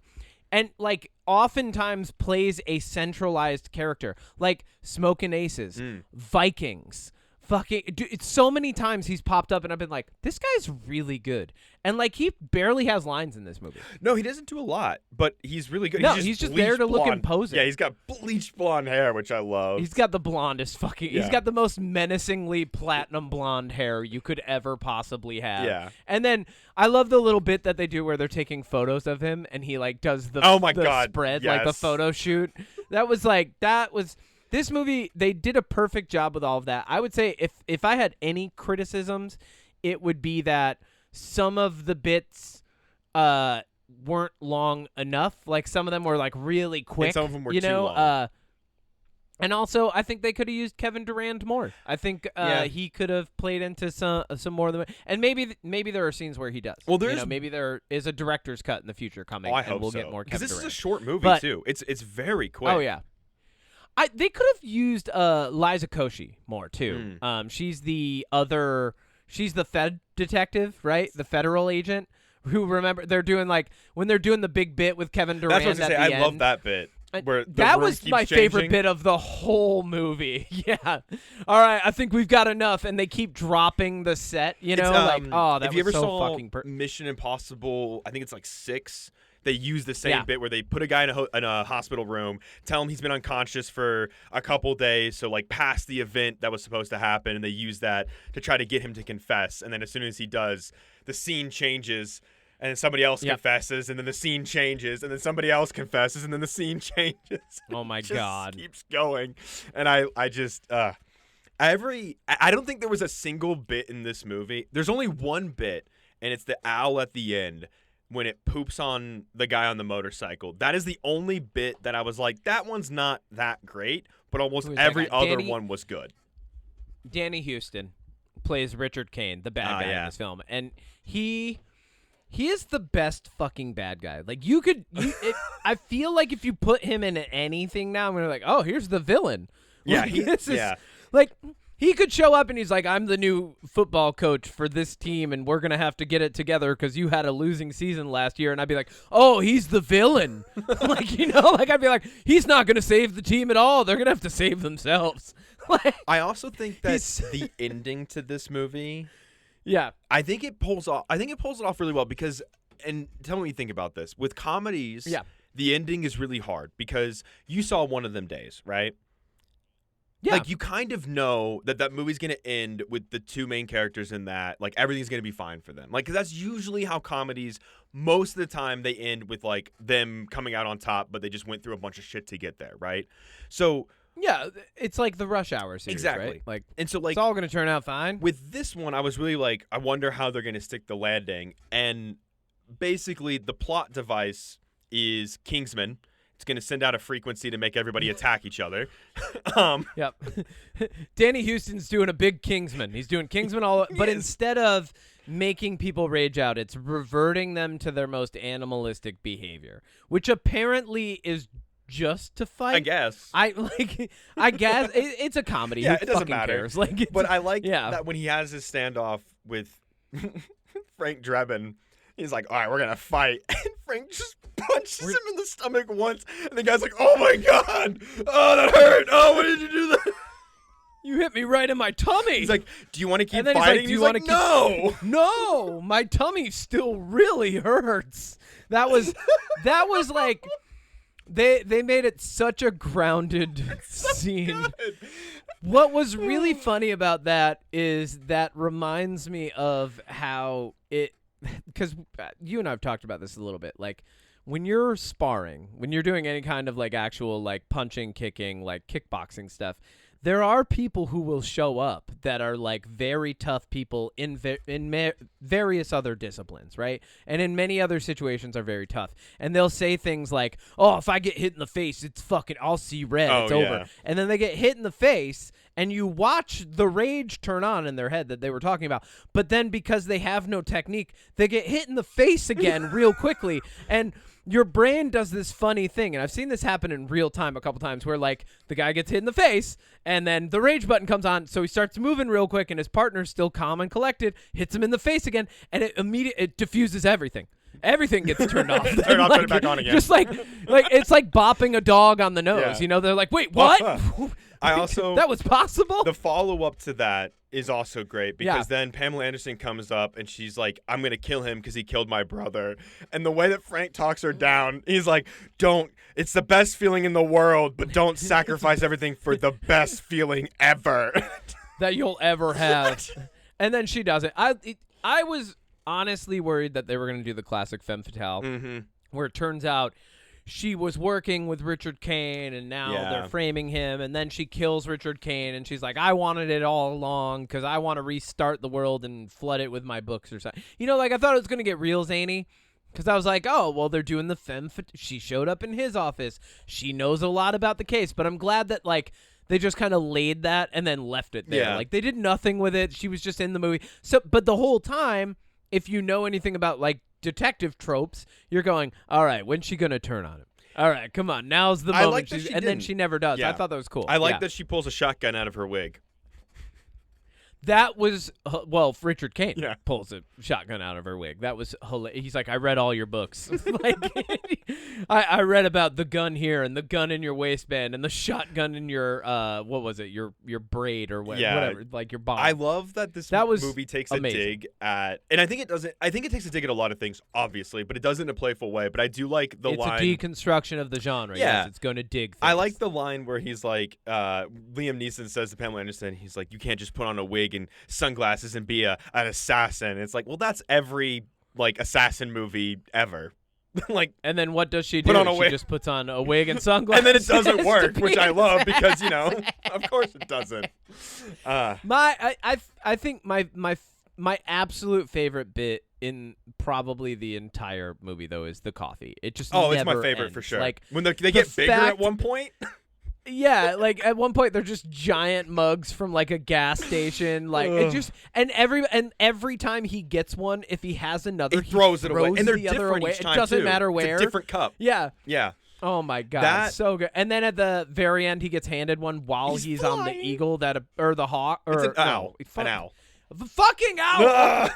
And like oftentimes plays a centralized character, like Smokin' Aces, Vikings, fucking dude, it's so many times he's popped up and I've been like, this guy's really good. And like, he barely has lines in this movie. No, he doesn't do a lot, but he's really good. No, he's just there to look imposing. Yeah, he's got bleached blonde hair, which I love. He's got the blondest fucking he's got the most menacingly platinum blonde hair you could ever possibly have. Yeah. And then I love the little bit that they do where they're taking photos of him and he like does the spread, like the photo shoot. This movie, they did a perfect job with all of that. I would say if I had any criticisms, it would be that some of the bits weren't long enough. Like, some of them were like really quick. And some of them were too long. And also, I think they could have used Kevin Durant more. I think he could have played into some more of them. And maybe there are scenes where he does. Well, there's maybe there is a director's cut in the future coming. Oh, I and hope we'll so. get more Kevin Durant. Because this is a short movie too. It's very quick. Oh yeah. They could have used Liza Koshy more too. She's the Fed detective, right? The federal agent who, remember, they're doing when they're doing the big bit with Kevin Durant. That's what I was gonna say. I love that bit. Where that was my favorite bit of the whole movie. Yeah. All right, I think we've got enough, and they keep dropping the set. That if you was ever so saw fucking. Mission Impossible, I think it's 6. They use the same bit where they put a guy in a hospital room, tell him he's been unconscious for a couple days, so past the event that was supposed to happen, and they use that to try to get him to confess. And then as soon as he does, the scene changes, and then somebody else confesses, and then the scene changes, and then somebody else confesses, and then the scene changes. Oh my God! Keeps going, and I don't think there was a single bit in this movie. There's only one bit, and it's the owl at the end, when it poops on the guy on the motorcycle. That is the only bit that I was like, that one's not that great, but almost every other one was good. Danny Houston plays Richard Kane, the bad guy in this film. And he is the best fucking bad guy. Like, I feel like if you put him in anything now, I'm going to be like, oh, here's the villain. Yeah, He could show up and he's like, I'm the new football coach for this team, and we're going to have to get it together because you had a losing season last year. And I'd be like, oh, he's the villain. I'd be like, he's not going to save the team at all. They're going to have to save themselves. I also think that the ending to this movie, I think it pulls it off really well because, and tell me what you think about this. With comedies, the ending is really hard because you saw One of Them Days, right? Yeah. You kind of know that movie's going to end with the two main characters in that. Everything's going to be fine for them. Because that's usually how comedies, most of the time, they end with, them coming out on top, but they just went through a bunch of shit to get there, right? So... yeah, it's like the Rush Hour series, exactly. Right? And so, it's all going to turn out fine. With this one, I was really I wonder how they're going to stick the landing. And basically, the plot device is Kingsman. It's going to send out a frequency to make everybody attack each other. Yep. Danny Houston's doing a big Kingsman. He's doing Kingsman but instead of making people rage out, it's reverting them to their most animalistic behavior, which apparently is justified. I guess. I guess it's a comedy. Yeah, Who it doesn't fucking matter. Cares? But I like that when he has his standoff with Frank Drebin. He's like, all right, we're going to fight. And Frank just punches him in the stomach once. And the guy's like, oh, my God. Oh, that hurt. Oh, why did you do that? You hit me right in my tummy. He's like, do you want to keep And then fighting? he's like, do you want to no. No, my tummy still really hurts. That was like they made it such a grounded scene. Good. What was really funny about that is that reminds me of how it, because you and I have talked about this a little bit, like when you're sparring, when you're doing any kind of like actual like punching, kicking, like kickboxing stuff, there are people who will show up that are like very tough people in various other disciplines, right? And in many other situations are very tough. And they'll say things like, oh, if I get hit in the face, it's fucking, I'll see red, it's over. And then they get hit in the face, and you watch the rage turn on in their head that they were talking about. But then because they have no technique, they get hit in the face again real quickly. And your brain does this funny thing, and I've seen this happen in real time a couple times where, like, the guy gets hit in the face, and then the rage button comes on, so he starts moving real quick, and his partner's still calm and collected, hits him in the face again, and it diffuses everything. Everything gets turned off. Turn off, turn it back on again. Just like it's like bopping a dog on the nose. Yeah. You know, they're like, wait, what? I also that was possible? The follow-up to that is also great because then Pamela Anderson comes up and she's like, I'm going to kill him because he killed my brother. And the way that Frank talks her down, he's like, it's the best feeling in the world, but don't sacrifice everything for the best feeling ever. That you'll ever have. And then she does it. I was honestly worried that they were going to do the classic femme fatale, where it turns out she was working with Richard Kane, and now they're framing him, and then she kills Richard Kane, and she's like, I wanted it all along because I want to restart the world and flood it with my books or something. You know, like, I thought it was going to get real zany, because I was like, oh, well, they're doing the she showed up in his office. She knows a lot about the case, but I'm glad that, like, they just kind of laid that and then left it there. Yeah. Like, they did nothing with it. She was just in the movie. So, but the whole time, if you know anything about, like, detective tropes, you're going, all right, when's she going to turn on him? All right, come on. Now's the moment. Like that she and then she never does. Yeah. I thought that was cool. I like that she pulls a shotgun out of her wig. That was, well, Richard Kane Yeah. pulls a shotgun out of her wig. That was hilarious. He's like, I read all your books. Like, I read about the gun here and the gun in your waistband and the shotgun in your, what was it, your braid or whatever, like your bomb. I love that this movie takes amazing. a dig at, and I think it takes a dig at a lot of things, obviously, but it does it in a playful way. But I do like the line. It's a deconstruction of the genre. Yeah. Yes, it's going to dig things. I like the line where he's like, Liam Neeson says to Pamela Anderson, he's like, you can't just put on a wig and sunglasses and be an assassin. It's like, well, that's every like assassin movie ever. Like, and then what does she do? Put on a she wig. just puts on a wig and sunglasses. And then it doesn't work, which I love because, you know, of course it doesn't. I think my absolute favorite bit in probably the entire movie though is the coffee. It just it's my never favorite ends. for sure. Like when they get bigger at one point. Yeah, like at one point they're just giant mugs from like a gas station. Like it just and every time he gets one, if he has another, he throws it away, and they're the other different away. each time It doesn't too. matter where. It's a different cup. Yeah. Yeah. Oh my god, so good. And then at the very end, he gets handed one while he's on the eagle or the hawk or it's an owl. An owl. The fucking owl.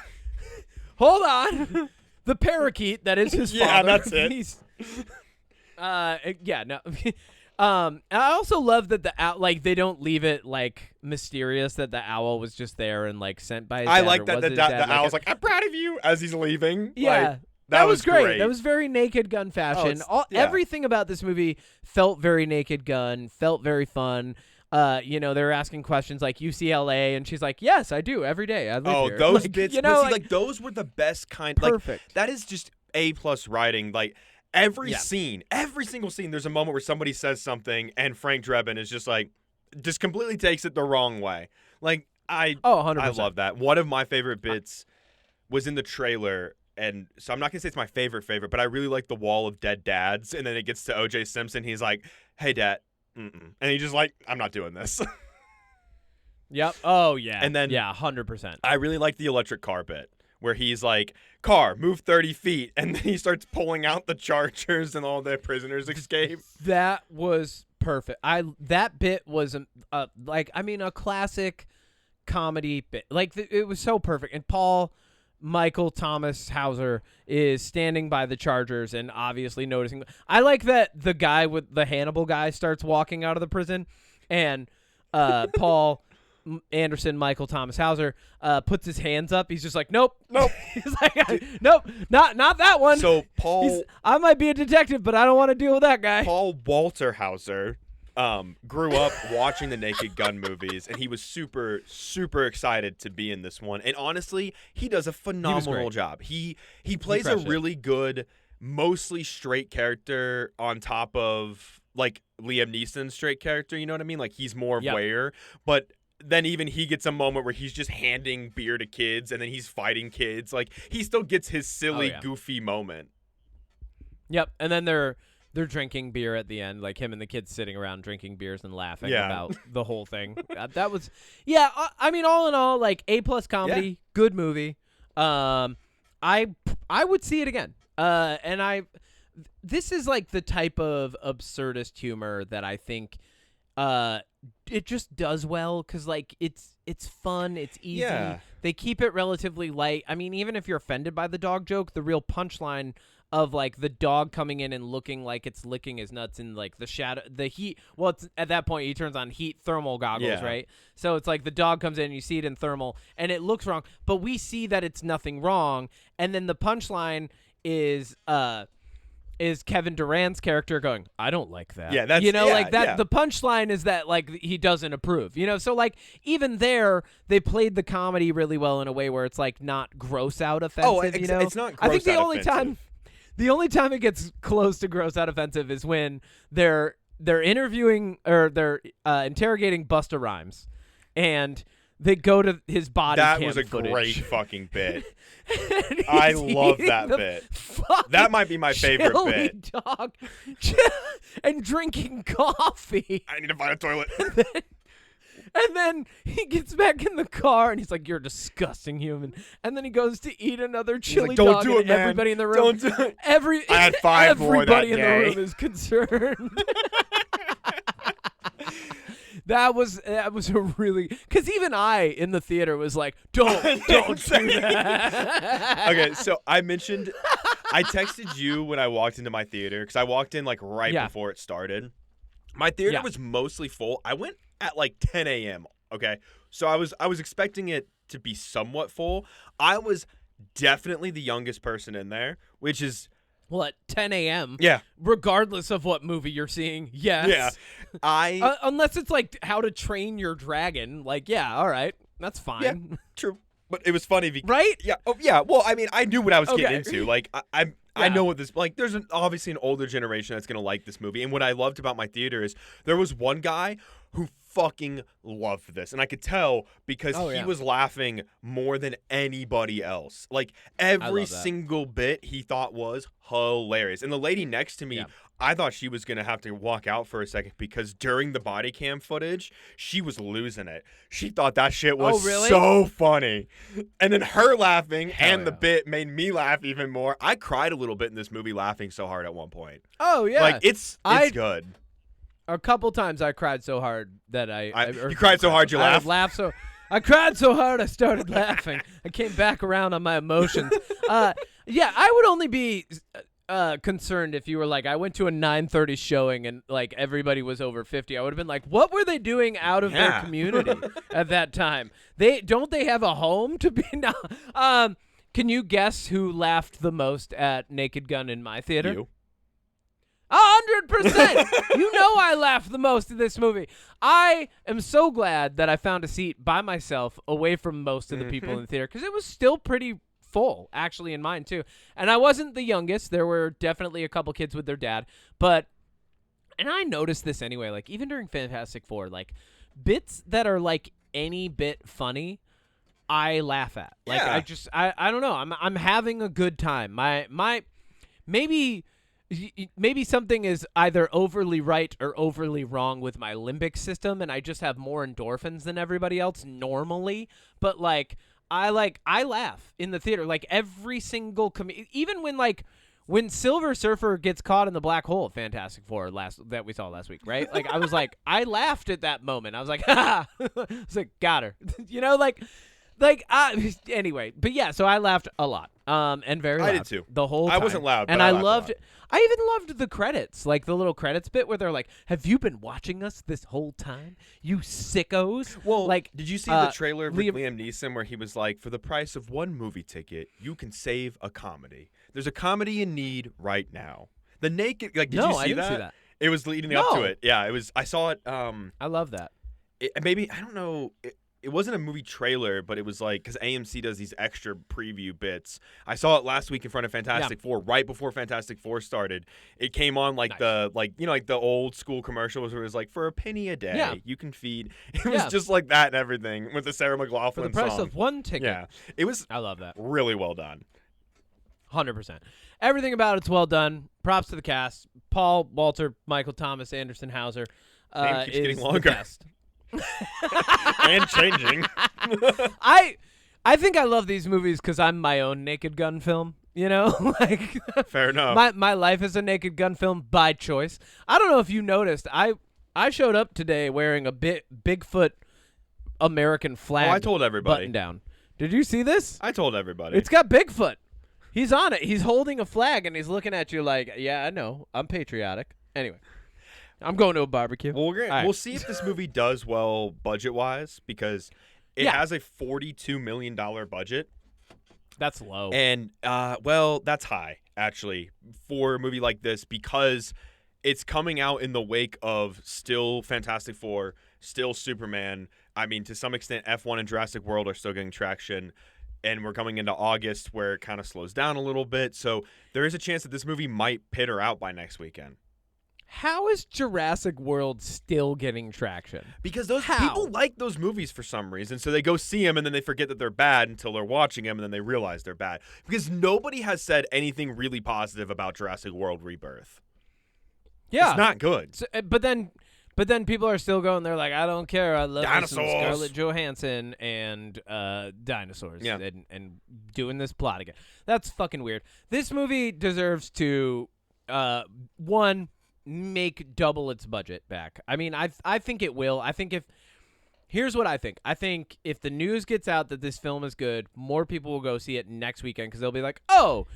Hold on. The parakeet that is his father. Yeah, that's it. I also love that the owl, like, they don't leave it like mysterious that the owl was just there and like sent by his dad. I like that the owl's like, I'm proud of you as he's leaving. Yeah. Like, that was great. That was very Naked Gun fashion. Everything about this movie felt very Naked Gun, felt very fun. You know, they were asking questions like UCLA, and she's like, "Yes, I do every day. I live here." Those like, bits, you know, like those were the best kind. Perfect. Like, that is just A+ writing. Like every scene, every single scene, there's a moment where somebody says something, and Frank Drebin is just like, just completely takes it the wrong way. Like 100%. I love that. One of my favorite bits was in the trailer. And so I'm not going to say it's my favorite, but I really like the wall of dead dads. And then it gets to O.J. Simpson. He's like, hey, Dad. Mm-mm. And he's just like, I'm not doing this. Yep. Oh, yeah. And then 100%. I really like the electric car bit where he's like, car, move 30 feet. And then he starts pulling out the chargers and all the prisoners escape. That was perfect. That bit was a classic comedy bit. Like, it was so perfect. And Paul Michael Thomas Hauser is standing by the Chargers and obviously noticing. I like that the guy with the Hannibal guy starts walking out of the prison, and Paul Anderson, Michael Thomas Hauser, puts his hands up. He's just like, nope. He's like, nope, not that one. So Paul, I might be a detective, but I don't want to deal with that guy. Paul Walter Hauser grew up watching the Naked Gun movies, and he was super, super excited to be in this one. And honestly, he does a phenomenal job. He plays a really good, mostly straight character on top of like Liam Neeson's straight character. You know what I mean? Like he's more of Ware, but then even he gets a moment where he's just handing beer to kids, and then he's fighting kids. Like he still gets his silly, goofy moment. Yep, and then they're drinking beer at the end, like him and the kids sitting around drinking beers and laughing about the whole thing. That was, I mean, all in all, like A+ comedy, good movie. I would see it again. This is like the type of absurdist humor that I think it just does well, because like it's fun, it's easy. Yeah. They keep it relatively light. I mean, even if you're offended by the dog joke, the real punchline of like the dog coming in and looking like it's licking his nuts in like the shadow, the heat. Well, it's, at that point he turns on heat thermal goggles, right? So it's like the dog comes in and you see it in thermal and it looks wrong, but we see that it's nothing wrong. And then the punchline is Kevin Durant's character going, I don't like that. Yeah, that's, like that. Yeah. The punchline is that like he doesn't approve, so like even there they played the comedy really well in a way where it's like not gross out offensive. It's not gross I think the only time it gets close to gross out offensive is when they're interviewing or they're interrogating Busta Rhymes, and they go to his body cam footage. That was a great fucking bit. I love that bit. That might be my favorite bit. Dog and drinking coffee. I need to find a toilet. And then he gets back in the car and he's like, "You're a disgusting human." And then he goes to eat another chili dog. Don't do it, man. Everybody in the room. Don't do it. I had 5 more that Everybody in the room is concerned. That was a really, because even I in the theater was like, don't do that. Okay, so I texted you when I walked into my theater, because I walked in like right before it started. My theater was mostly full. I went at like 10 a.m. Okay, so I was expecting it to be somewhat full. I was definitely the youngest person in there, which is. Well, at 10 a.m. Yeah. Regardless of what movie you're seeing, yes. Yeah. Unless it's like How to Train Your Dragon. Like, yeah, all right. That's fine. Yeah, true. But it was funny because. Right? Yeah. Oh, yeah. Well, I mean, I knew what I was getting into. Like, I know what this. Like, there's obviously an older generation that's going to like this movie. And what I loved about my theater is there was one guy who fucking loved this, and I could tell because he was laughing more than anybody else. Like every single bit he thought was hilarious. And the lady next to me, I thought she was gonna have to walk out for a second, because during the body cam footage she was losing it. She thought that shit was so funny, and then her laughing the bit made me laugh even more. I cried a little bit in this movie laughing so hard at one point. Like it's good. A couple times I cried so hard that you cried so hard you laughed? I cried so hard I started laughing. I came back around on my emotions. I would only be concerned if you were like, I went to a 9:30 showing and like everybody was over 50. I would have been like, what were they doing out of their community at that time? They have a home to be now. Can you guess who laughed the most at Naked Gun in my theater? You. 100%. You know I laughed the most in this movie. I am so glad that I found a seat by myself away from most of the people in the theater, because it was still pretty full, actually, in mine too. And I wasn't the youngest. There were definitely a couple kids with their dad. And I noticed this anyway, like even during Fantastic Four, like bits that are like any bit funny, I laugh at. Like I don't know. I'm having a good time. My maybe something is either overly right or overly wrong with my limbic system, and I just have more endorphins than everybody else normally. But like I laugh in the theater, like every single even when Silver Surfer gets caught in the black hole at Fantastic Four that we saw last week, right? Like I was like, I laughed at that moment. I was like, ha! I was like, got her. Like, anyway, but yeah, so I laughed a lot, and very loud. I did too. The whole time. I wasn't loud, and but I I laughed a loved. lot. I even loved the credits, like the little credits bit where they're like, "Have you been watching us this whole time, you sickos?" Well, like, did you see the trailer of Liam- Liam Neeson where he was like, "For the price of one movie ticket, you can save a comedy. There's a comedy in need right now." The naked, like, did No, you see I didn't that? see that. It was leading up to No. it. Yeah, it was. I saw it. I love that. Maybe I don't know. It wasn't a movie trailer, but it was like because AMC does these extra preview bits. I saw it last week in front of Fantastic Four, right before Fantastic Four started. It came on like Nice. like the old school commercials where it was like for a penny a day you can feed. It was Yeah. just like that and everything with the Sarah For McLachlan the price song. of one ticket. Yeah, it was I love that. really well done. 100%. Everything about it's well done. Props to the cast. Paul, Walter, Michael Thomas, Anderson Hauser. Name keeps is getting the longer. best. And changing. I think I love these movies because I'm my own Naked Gun film. You know, like Fair enough. my life is a Naked Gun film by choice. I don't know if you noticed. I showed up today wearing a Bigfoot American flag. I told everybody. Button down. Did you see this? I told everybody. It's got Bigfoot. He's on it. He's holding a flag and he's looking at you like, yeah, I know. I'm patriotic. Anyway, I'm going to a barbecue. Well, All right. we'll see if this movie does well budget-wise because it Yeah. has a $42 million budget. That's low. And, well, that's high, actually, for a movie like this because it's coming out in the wake of still Fantastic Four, still Superman. I mean, to some extent, F1 and Jurassic World are still getting traction. And we're coming into August where it kind of slows down a little bit. So there is a chance that this movie might peter out by next weekend. How is Jurassic World still getting traction? Because those How? people like those movies for some reason. So they go see them and then they forget that they're bad until they're watching them and then they realize they're bad. Because nobody has said anything really positive about Jurassic World Rebirth. Yeah. It's not good. So, but then people are still going. They're like, I don't care. I love me some Dinosaurs. Scarlett Johansson and dinosaurs. Yeah. And doing this plot again. That's fucking weird. This movie deserves to one, make double its budget back. I mean, I think it will. I think here's what I think. I think if the news gets out that this film is good, more people will go see it next weekend because they'll be like, oh,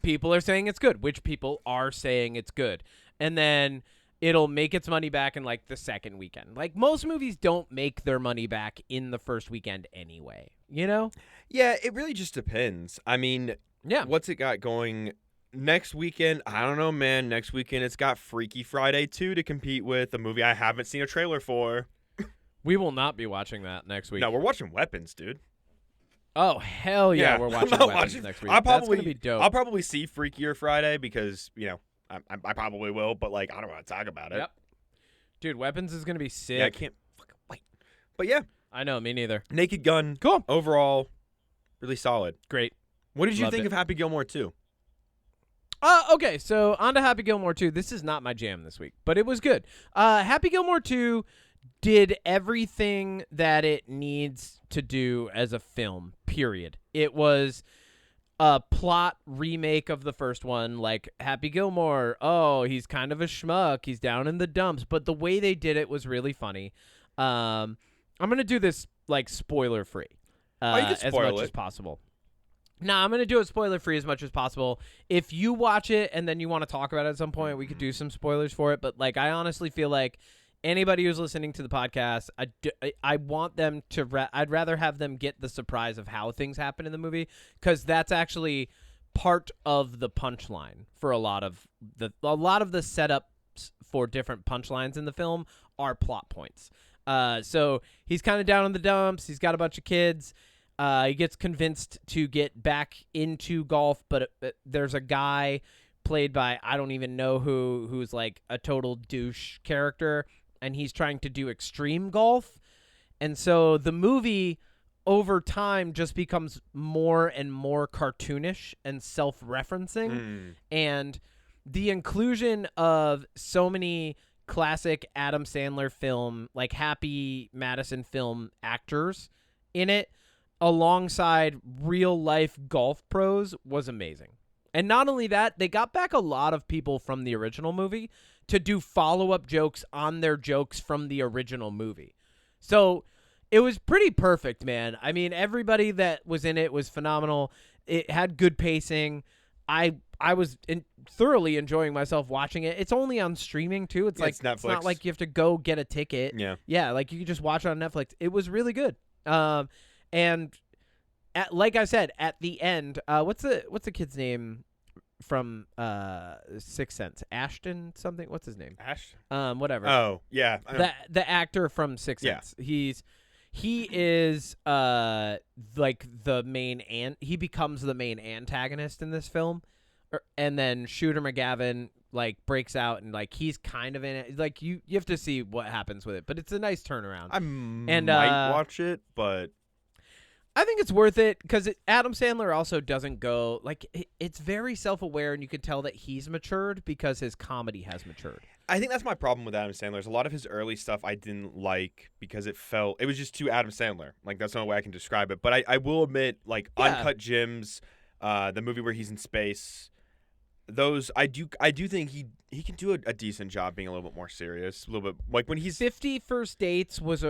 people are saying it's good, which people are saying it's good. And then it'll make its money back in like the second weekend. Like most movies don't make their money back in the first weekend anyway, you know? Yeah, it really just depends. I mean, Yeah. what's it got going next weekend? I don't know, man. Next weekend it's got Freaky Friday 2 to compete with, a movie I haven't seen a trailer for. We will not be watching that next week. No, we're watching Weapons, dude. Oh, hell yeah, we're watching I'm not Weapons watching next week. I'll That's probably, going to be dope. I'll probably see Freakier Friday because, you know, I probably will, but, like, I don't want to talk about it. Yep. Dude, Weapons is going to be sick. Yeah, I can't fucking wait. But, yeah, I know, me neither. Naked Gun. Cool. Overall, really solid. Great. What did you Loved think it. of Happy Gilmore 2? Okay, so on to Happy Gilmore 2. This is not my jam this week, but it was good. Happy Gilmore 2 did everything that it needs to do as a film, period. It was a plot remake of the first one, like Happy Gilmore. Oh, he's kind of a schmuck. He's down in the dumps, but the way they did it was really funny. I'm going to do this, like, spoiler-free you can as spoil much it. as possible. No, I'm going to do it spoiler-free as much as possible. If you watch it and then you want to talk about it at some point, we could do some spoilers for it. But, like, I honestly feel like anybody who's listening to the podcast, I want them to I'd rather have them get the surprise of how things happen in the movie because that's actually part of the punchline for a lot of the setups for different punchlines in the film are plot points. So he's kind of down in the dumps. He's got a bunch of kids. He gets convinced to get back into golf, but there's a guy played by I don't even know who's like a total douche character, and he's trying to do extreme golf. And so the movie over time just becomes more and more cartoonish and self-referencing. And the inclusion of so many classic Adam Sandler film, like Happy Madison film actors in it, alongside real-life golf pros was amazing. And not only that, they got back a lot of people from the original movie to do follow-up jokes on their jokes from the original movie. So It was pretty perfect, man. I mean, everybody that was in it was phenomenal. It had good pacing. I was thoroughly enjoying myself watching it. It's only on streaming too. It's like it's Netflix. It's not like you have to go get a ticket. Yeah. Like you can just watch it on Netflix. It was really good. And like I said, at the end, what's the kid's name from Sixth Sense? Ashton something. What's his name? Ash. Whatever. Oh yeah. The actor from Sixth Sense. He is like the main he becomes the main antagonist in this film, and then Shooter McGavin like breaks out and like he's kind of in it. Like you have to see what happens with it, but it's a nice turnaround. I might watch it, but I think it's worth it because Adam Sandler also doesn't go like it's very self-aware, and you can tell that he's matured because his comedy has matured. I think that's my problem with Adam Sandler. There's a lot of his early stuff I didn't like because it was just too Adam Sandler. Like that's the only way I can describe it. But I will admit, like Uncut Gems, the movie where he's in space, those I do think he can do a decent job being a little bit more serious, a little bit like when he's 50 First Dates was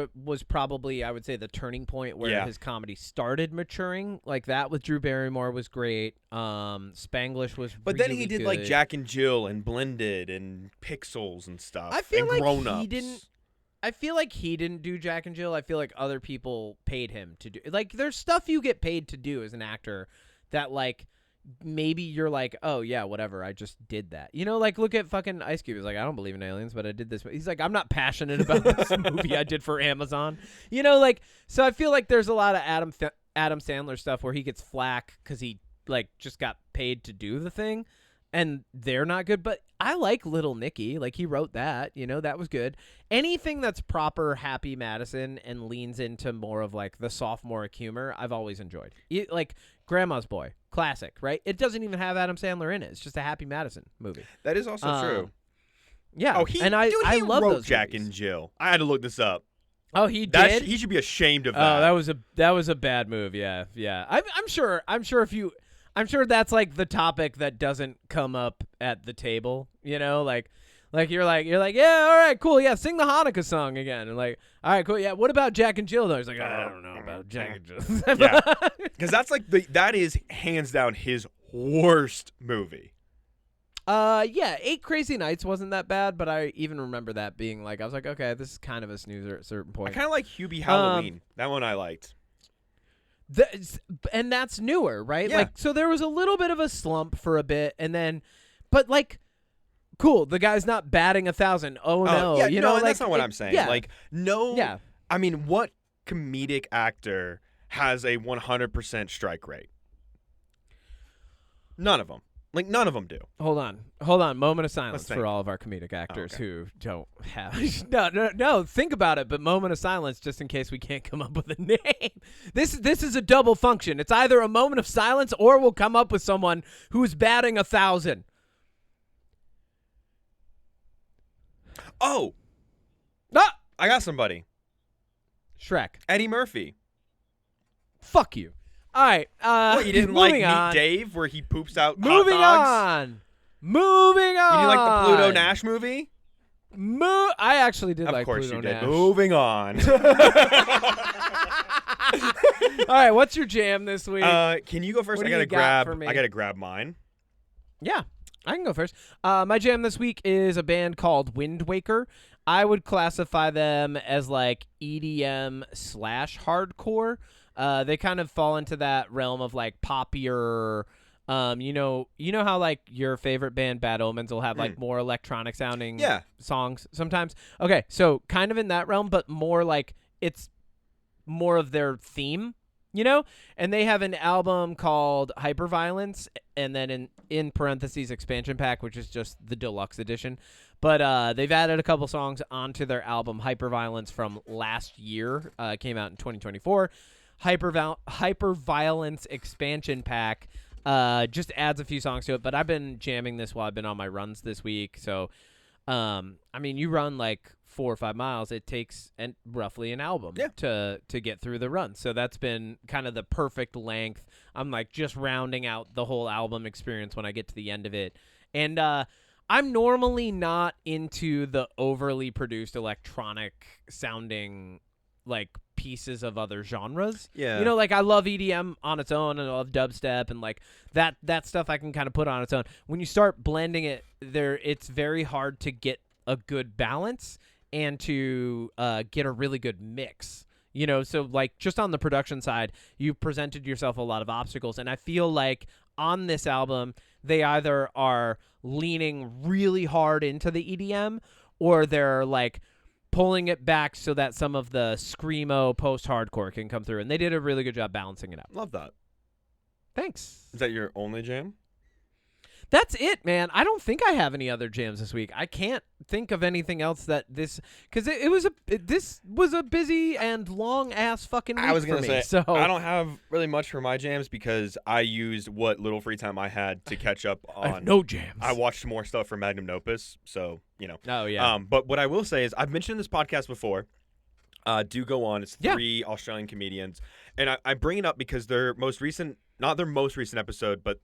probably, I would say, the turning point where his comedy started maturing. Like that with Drew Barrymore was great. Spanglish was But really then he did good. like Jack and Jill and Blended and Pixels and stuff. I feel and like Grown Ups. he didn't. I feel like he didn't do Jack and Jill. I feel like other people paid him to do. Like there's stuff you get paid to do as an actor that like maybe you're like, oh yeah, whatever, I just did that. You know, like look at fucking Ice Cube. He's like, I don't believe in aliens, but I did this. He's like, I'm not passionate about this movie I did for Amazon. You know, like so I feel like there's a lot of Adam Sandler stuff where he gets flack because he like just got paid to do the thing, and they're not good. But I like Little Nicky. Like he wrote that. You know, that was good. Anything that's proper Happy Madison and leans into more of like the sophomoric humor, I've always enjoyed. Like Grandma's Boy. Classic, right? It doesn't even have Adam Sandler in it. It's just a Happy Madison movie. That is also true. Yeah. Oh, I love wrote those Jack movies. and Jill. I had to look this up. Oh, he did. He should be ashamed of Oh, that. that was a bad move. Yeah. I'm sure that's like the topic that doesn't come up at the table. You know, like you're like yeah, all right, cool, yeah, sing the Hanukkah song again, and like, all right, cool, yeah. What about Jack and Jill though? He's like, I don't know about Jack and Jill. Yeah, because that's like that is hands down his worst movie. Yeah, 8 Crazy Nights wasn't that bad, but I even remember that being like, I was like, okay, this is kind of a snoozer at a certain point. I kind of like Hubie Halloween. That one I liked. And that's newer, right? Yeah. Like, so there was a little bit of a slump for a bit, and then, but like, cool, the guy's not batting 1,000. Oh no, yeah, you know, no, like, that's not what I'm saying. Yeah. Like, no, Yeah. I mean, what comedic actor has a 100% strike rate? None of them. Like, none of them do. Hold on. Moment of silence think. for all of our comedic actors okay. who don't have. No. Think about it, but moment of silence just in case we can't come up with a name. This is a double function. It's either a moment of silence or we'll come up with someone who's batting 1,000. Oh, Ah! I got somebody. Shrek. Eddie Murphy. Fuck you. All right. What, you didn't like moving Meet on. Dave where he poops out Moving hot dogs? Moving on. You didn't like the Pluto Nash movie? I actually did Of like course Pluto you did. Nash. Moving on. All right, what's your jam this week? Can you go first? What I do gotta you got grab. for me? I gotta grab mine. Yeah, I can go first. My jam this week is a band called Wind Waker. I would classify them as like EDM / hardcore. They kind of fall into that realm of like poppier. You know how like your favorite band Bad Omens will have like more electronic sounding songs sometimes. Okay, so kind of in that realm, but more like it's more of their theme. You know, and they have an album called Hyperviolence, and then in parentheses expansion pack, which is just the deluxe edition. But they've added a couple songs onto their album Hyperviolence from last year. It came out in 2024. Hyperviolence expansion pack just adds a few songs to it. But I've been jamming this while I've been on my runs this week. So, I mean, you run like 4 or 5 miles, it takes roughly an album to get through the run. So that's been kind of the perfect length. I'm like just rounding out the whole album experience when I get to the end of it. And I'm normally not into the overly produced electronic sounding like pieces of other genres. Yeah. You know, like I love EDM on its own, and I love dubstep, and like that stuff I can kind of put on its own. When you start blending it, it's very hard to get a good balance and to get a really good mix. You know, so like just on the production side, you presented yourself a lot of obstacles, and I feel like on this album they either are leaning really hard into the EDM or they're like pulling it back so that some of the screamo post-hardcore can come through, and they did a really good job balancing it out. Love that. Thanks. Is that your only jam? That's it, man. I don't think I have any other jams this week. I can't think of anything else that this, because this was a busy and long ass fucking week I was for gonna me. say So I don't have really much for my jams because I used what little free time I had to catch up on. I have no jams. I watched more stuff from Magnum Opus, so you know. Oh yeah. But what I will say is I've mentioned this podcast before. Do go on. It's 3 Australian comedians, and I bring it up because not their most recent episode, but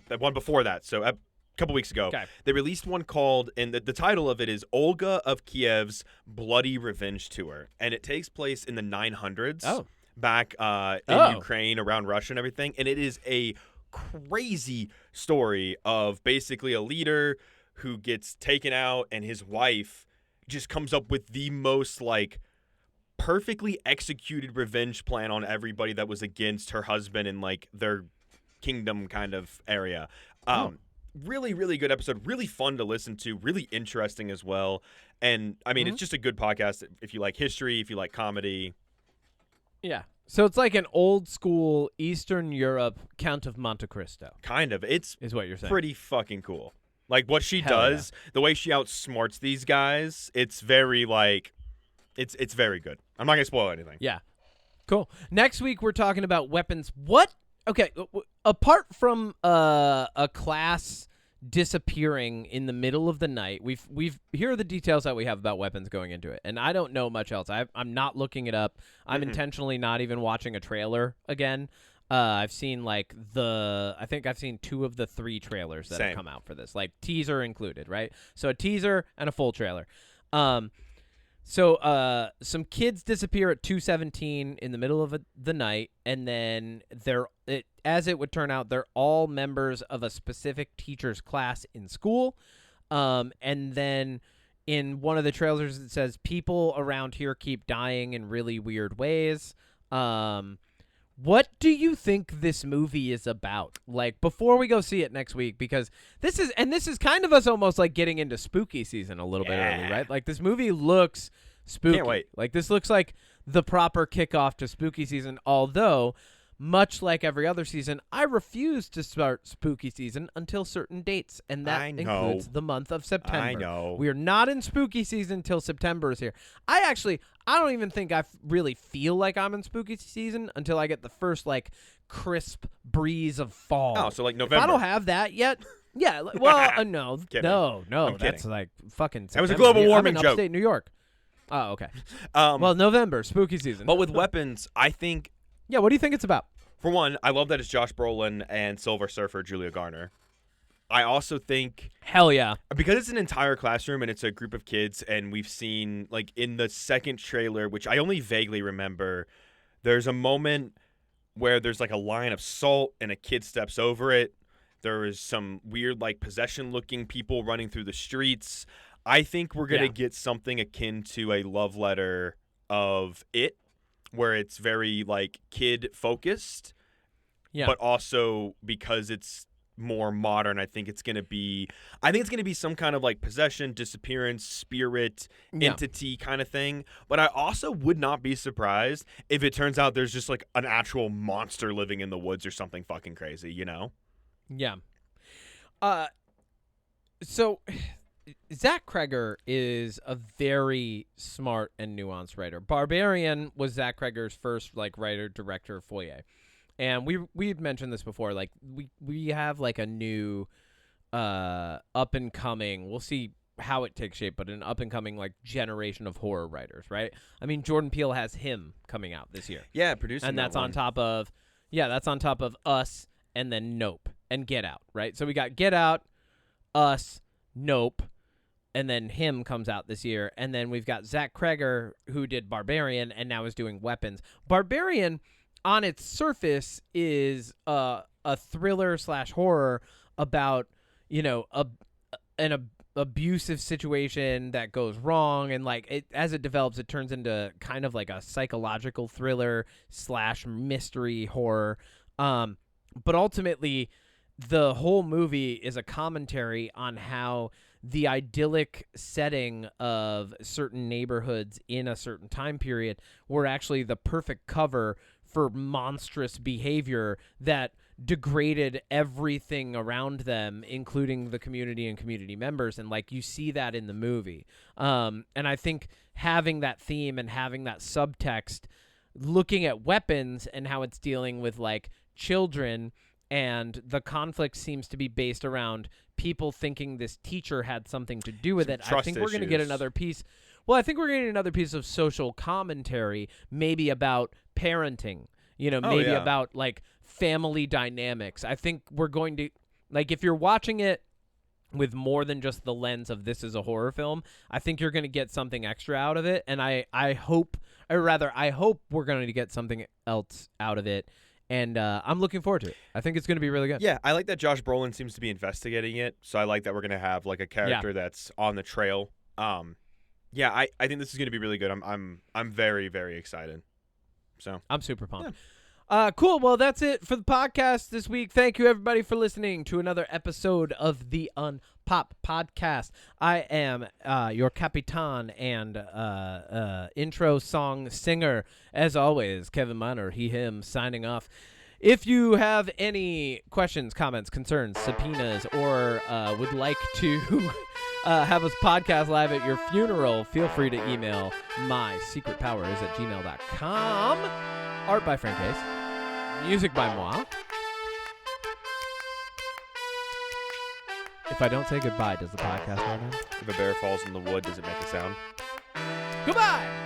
the one before that. So a couple weeks ago, they released one called, and the title of it is Olga of Kiev's Bloody Revenge Tour, and it takes place in the 900s, back in Ukraine, around Russia and everything, and it is a crazy story of basically a leader who gets taken out, and his wife just comes up with the most like perfectly executed revenge plan on everybody that was against her husband in like their kingdom kind of area. Really, really good episode. Really fun to listen to. Really interesting as well. And I mean, it's just a good podcast if you like history, if you like comedy. Yeah. So it's like an old school Eastern Europe Count of Monte Cristo. Kind of. Is what you're saying. Pretty fucking cool. Like what she does, the way she outsmarts these guys, it's very like, it's very good. I'm not gonna spoil anything. Yeah. Cool. Next week we're talking about weapons. What? Okay. Apart from a class disappearing in the middle of the night, here are the details that we have about weapons going into it, and I don't know much else. I'm not looking it up. I'm intentionally not even watching a trailer again. I've seen I think I've seen 2 of the 3 trailers that have come out for this, like teaser included, right? So a teaser and a full trailer. So some kids disappear at 2:17 in the middle of the night, and then as it would turn out, they're all members of a specific teacher's class in school. And then in one of the trailers, it says people around here keep dying in really weird ways. What do you think this movie is about? Like, before we go see it next week, because this is kind of us almost like getting into spooky season a little bit early, right? Like, this movie looks spooky. Can't wait. Like, this looks like the proper kickoff to spooky season, although, much like every other season, I refuse to start spooky season until certain dates, and that includes the month of September. I know. We are not in spooky season till September is here. I don't even think I really feel like I'm in spooky season until I get the first, like, crisp breeze of fall. Oh, so like November. If I don't have that yet, yeah, well, no, Kidding. no, I'm that's kidding. like fucking September. That was a global warming I'm in joke. upstate New York. Oh, okay. Well, November, spooky season. But with weapons, I think... Yeah, what do you think it's about? For one, I love that it's Josh Brolin and Silver Surfer Julia Garner. I also think... Hell yeah. Because it's an entire classroom and it's a group of kids, and we've seen, like, in the second trailer, which I only vaguely remember, there's a moment where there's, like, a line of salt and a kid steps over it. There is some weird, like, possession-looking people running through the streets. I think we're going to get something akin to a love letter of It, where it's very, like, kid-focused. Yeah. But also, because it's more modern, I think it's going to be some kind of, like, possession, disappearance, spirit, entity kind of thing. But I also would not be surprised if it turns out there's just, like, an actual monster living in the woods or something fucking crazy, you know? Yeah. So Zach Kreger is a very smart and nuanced writer. Barbarian was Zach Kreger's first, like, writer-director foyer. And we'd mentioned this before. Like, we have, like, a new up-and-coming, we'll see how it takes shape, but an up-and-coming, like, generation of horror writers, right? I mean, Jordan Peele has Him coming out this year. Yeah, producing and that's that on top of, that's on top of Us and then Nope and Get Out, right? So we got Get Out, Us, Nope, and then Him comes out this year, and then we've got Zach Kreger, who did Barbarian and now is doing Weapons. Barbarian, on its surface, is a thriller / horror about, you know, an abusive situation that goes wrong, and like as it develops, it turns into kind of like a psychological thriller / mystery horror. But ultimately, the whole movie is a commentary on how the idyllic setting of certain neighborhoods in a certain time period were actually the perfect cover for monstrous behavior that degraded everything around them, including the community and community members. And like, you see that in the movie. And I think having that theme and having that subtext, looking at Weapons and how it's dealing with like children, and the conflict seems to be based around people thinking this teacher had something to do with it. I think we're going to get another piece. Well, I think we're getting another piece of social commentary, maybe about parenting, you know, maybe about like family dynamics. I think we're going to, like, if you're watching it with more than just the lens of this is a horror film, I think you're going to get something extra out of it. And I hope we're going to get something else out of it. And I'm looking forward to it. I think it's going to be really good. Yeah, I like that Josh Brolin seems to be investigating it. So I like that we're going to have like a character that's on the trail. Yeah, I think this is going to be really good. I'm very, very excited. So I'm super pumped. Yeah. Cool. Well, that's it for the podcast this week. Thank you, everybody, for listening to another episode of the UnPop podcast. I am your Capitan and intro song singer, as always, Kevin Miner, he, him, signing off. If you have any questions, comments, concerns, subpoenas, or would like to have us podcast live at your funeral, feel free to email mysecretpoweris@gmail.com. Art by FrankAce. Music by moi. If I don't say goodbye, does the podcast not end? if a bear falls in the wood, does it make a sound? Goodbye!